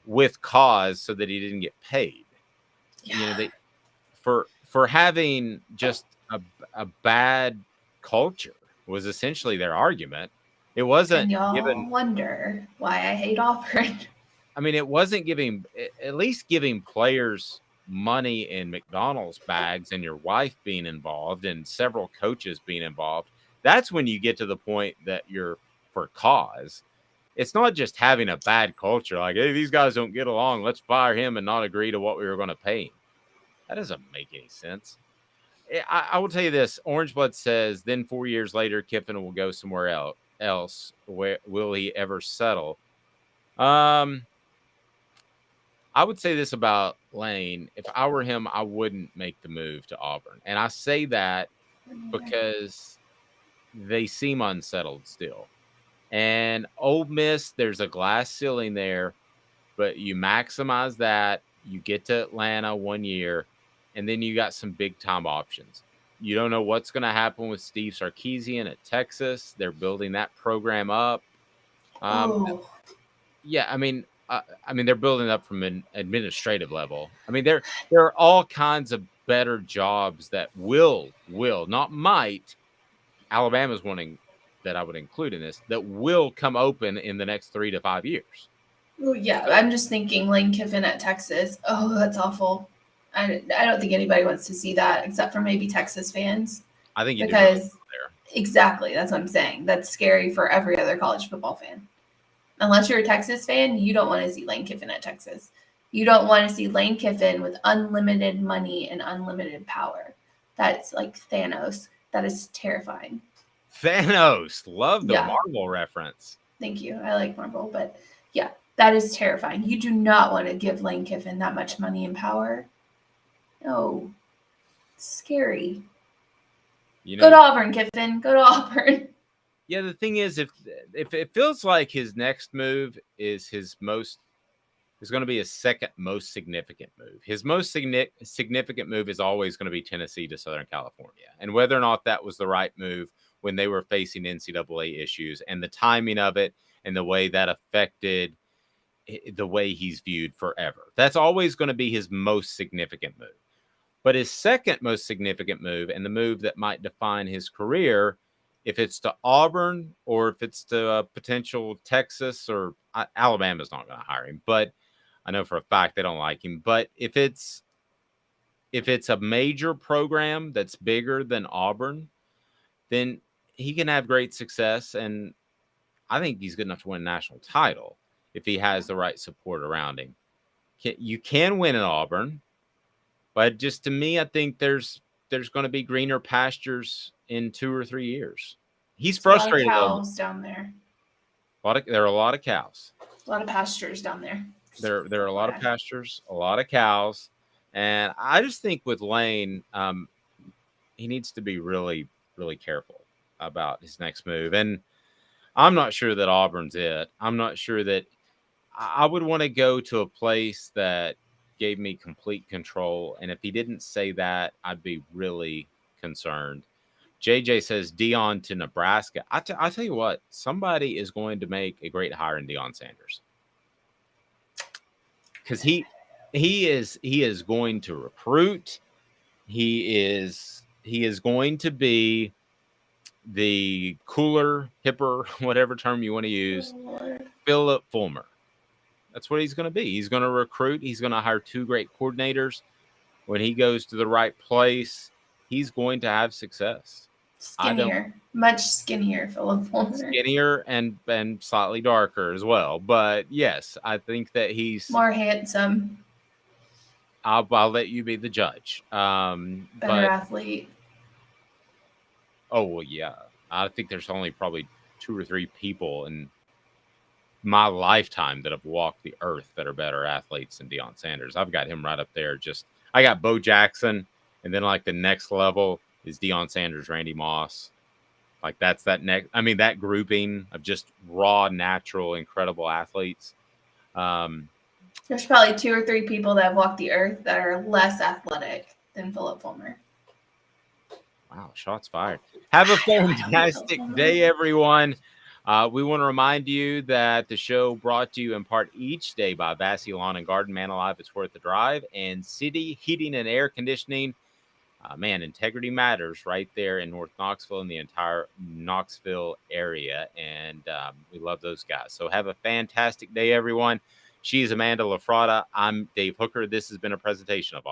with cause, so that he didn't get paid.
Yeah.
You know, for having just a bad culture was essentially their argument. It wasn't.
And y'all wonder why I hate Auburn.
I mean, it wasn't giving players money in McDonald's bags and your wife being involved and several coaches being involved, that's when you get to the point that you're for cause. It's not just having a bad culture like, hey, these guys don't get along, let's fire him and not agree to what we were going to pay him. That doesn't make any sense. I will tell you this. Orange Blood says, then 4 years later, Kiffin will go somewhere else. Where will he ever settle? I would say this about Lane. If I were him, I wouldn't make the move to Auburn. And I say that because they seem unsettled still. And Ole Miss, there's a glass ceiling there, but you maximize that. You get to Atlanta 1 year, and then you got some big-time options. You don't know what's going to happen with Steve Sarkisian at Texas. They're building that program up. Yeah, I mean, they're building up from an administrative level. I mean, there are all kinds of better jobs that will, not might. Alabama's wanting that I would include in this, that will come open in the next 3 to 5 years.
Oh, yeah. I'm just thinking Lane Kiffin at Texas. Oh, that's awful. I don't think anybody wants to see that except for maybe Texas fans.
I think you do
because
there.
Exactly. That's what I'm saying. That's scary for every other college football fan. Unless you're a Texas fan, you don't want to see Lane Kiffin at Texas. You don't want to see Lane Kiffin with unlimited money and unlimited power. That's like Thanos. That is terrifying.
Thanos. Love the Marvel reference.
Thank you. I like Marvel, but yeah, that is terrifying. You do not want to give Lane Kiffin that much money and power. No. It's scary. Go to Auburn, Kiffin. Go to Auburn.
Yeah, the thing is, if it feels like his next move is going to be his second most significant move. His most significant move is always going to be Tennessee to Southern California. And whether or not that was the right move when they were facing NCAA issues and the timing of it and the way that affected the way he's viewed forever. That's always going to be his most significant move. But his second most significant move, and the move that might define his career, if it's to Auburn or if it's to potential Texas or Alabama's not going to hire him, but I know for a fact they don't like him. But if it's a major program that's bigger than Auburn, then he can have great success. And I think he's good enough to win a national title if he has the right support around him. You can win at Auburn, but just to me, I think there's going to be greener pastures in 2 or 3 years. He's frustrated.
A lot of cows down there.
There are a lot of cows.
A lot of pastures down there.
There are a lot of pastures, a lot of cows. And I just think with Lane, he needs to be really, really careful about his next move. And I'm not sure that Auburn's it. I'm not sure that I would want to go to a place that gave me complete control. And if he didn't say that, I'd be really concerned. JJ says Deion to Nebraska. I'll tell you what, somebody is going to make a great hire in Deion Sanders. Because he is going to recruit. He is going to be the cooler, hipper, whatever term you want to use, Philip Fulmer. That's what he's going to be. He's going to recruit. He's going to hire 2 great coordinators. When he goes to the right place, he's going to have success.
Skinnier, much skinnier, Philip Fulmer.
Skinnier and slightly darker as well. But yes, I think that he's
more handsome.
I'll let you be the judge.
Better athlete.
Oh, well, yeah. I think there's only probably 2 or 3 people in my lifetime that have walked the earth that are better athletes than Deion Sanders. I've got him right up there. I got Bo Jackson, and then like the next level is Deion Sanders, Randy Moss. Like that's that next. I mean, that grouping of just raw, natural, incredible athletes.
There's probably 2 or 3 people that have walked the earth that are less athletic than Philip Fulmer.
Wow, shots fired. Have a fantastic day, everyone. We want to remind you that the show brought to you in part each day by Vassy Lawn and Garden, Man Alive, It's Worth the Drive, and City Heating and Air Conditioning. Integrity matters right there in North Knoxville and the entire Knoxville area, and we love those guys. So have a fantastic day, everyone. She's Amanda LaFratta. I'm Dave Hooker. This has been a presentation of Off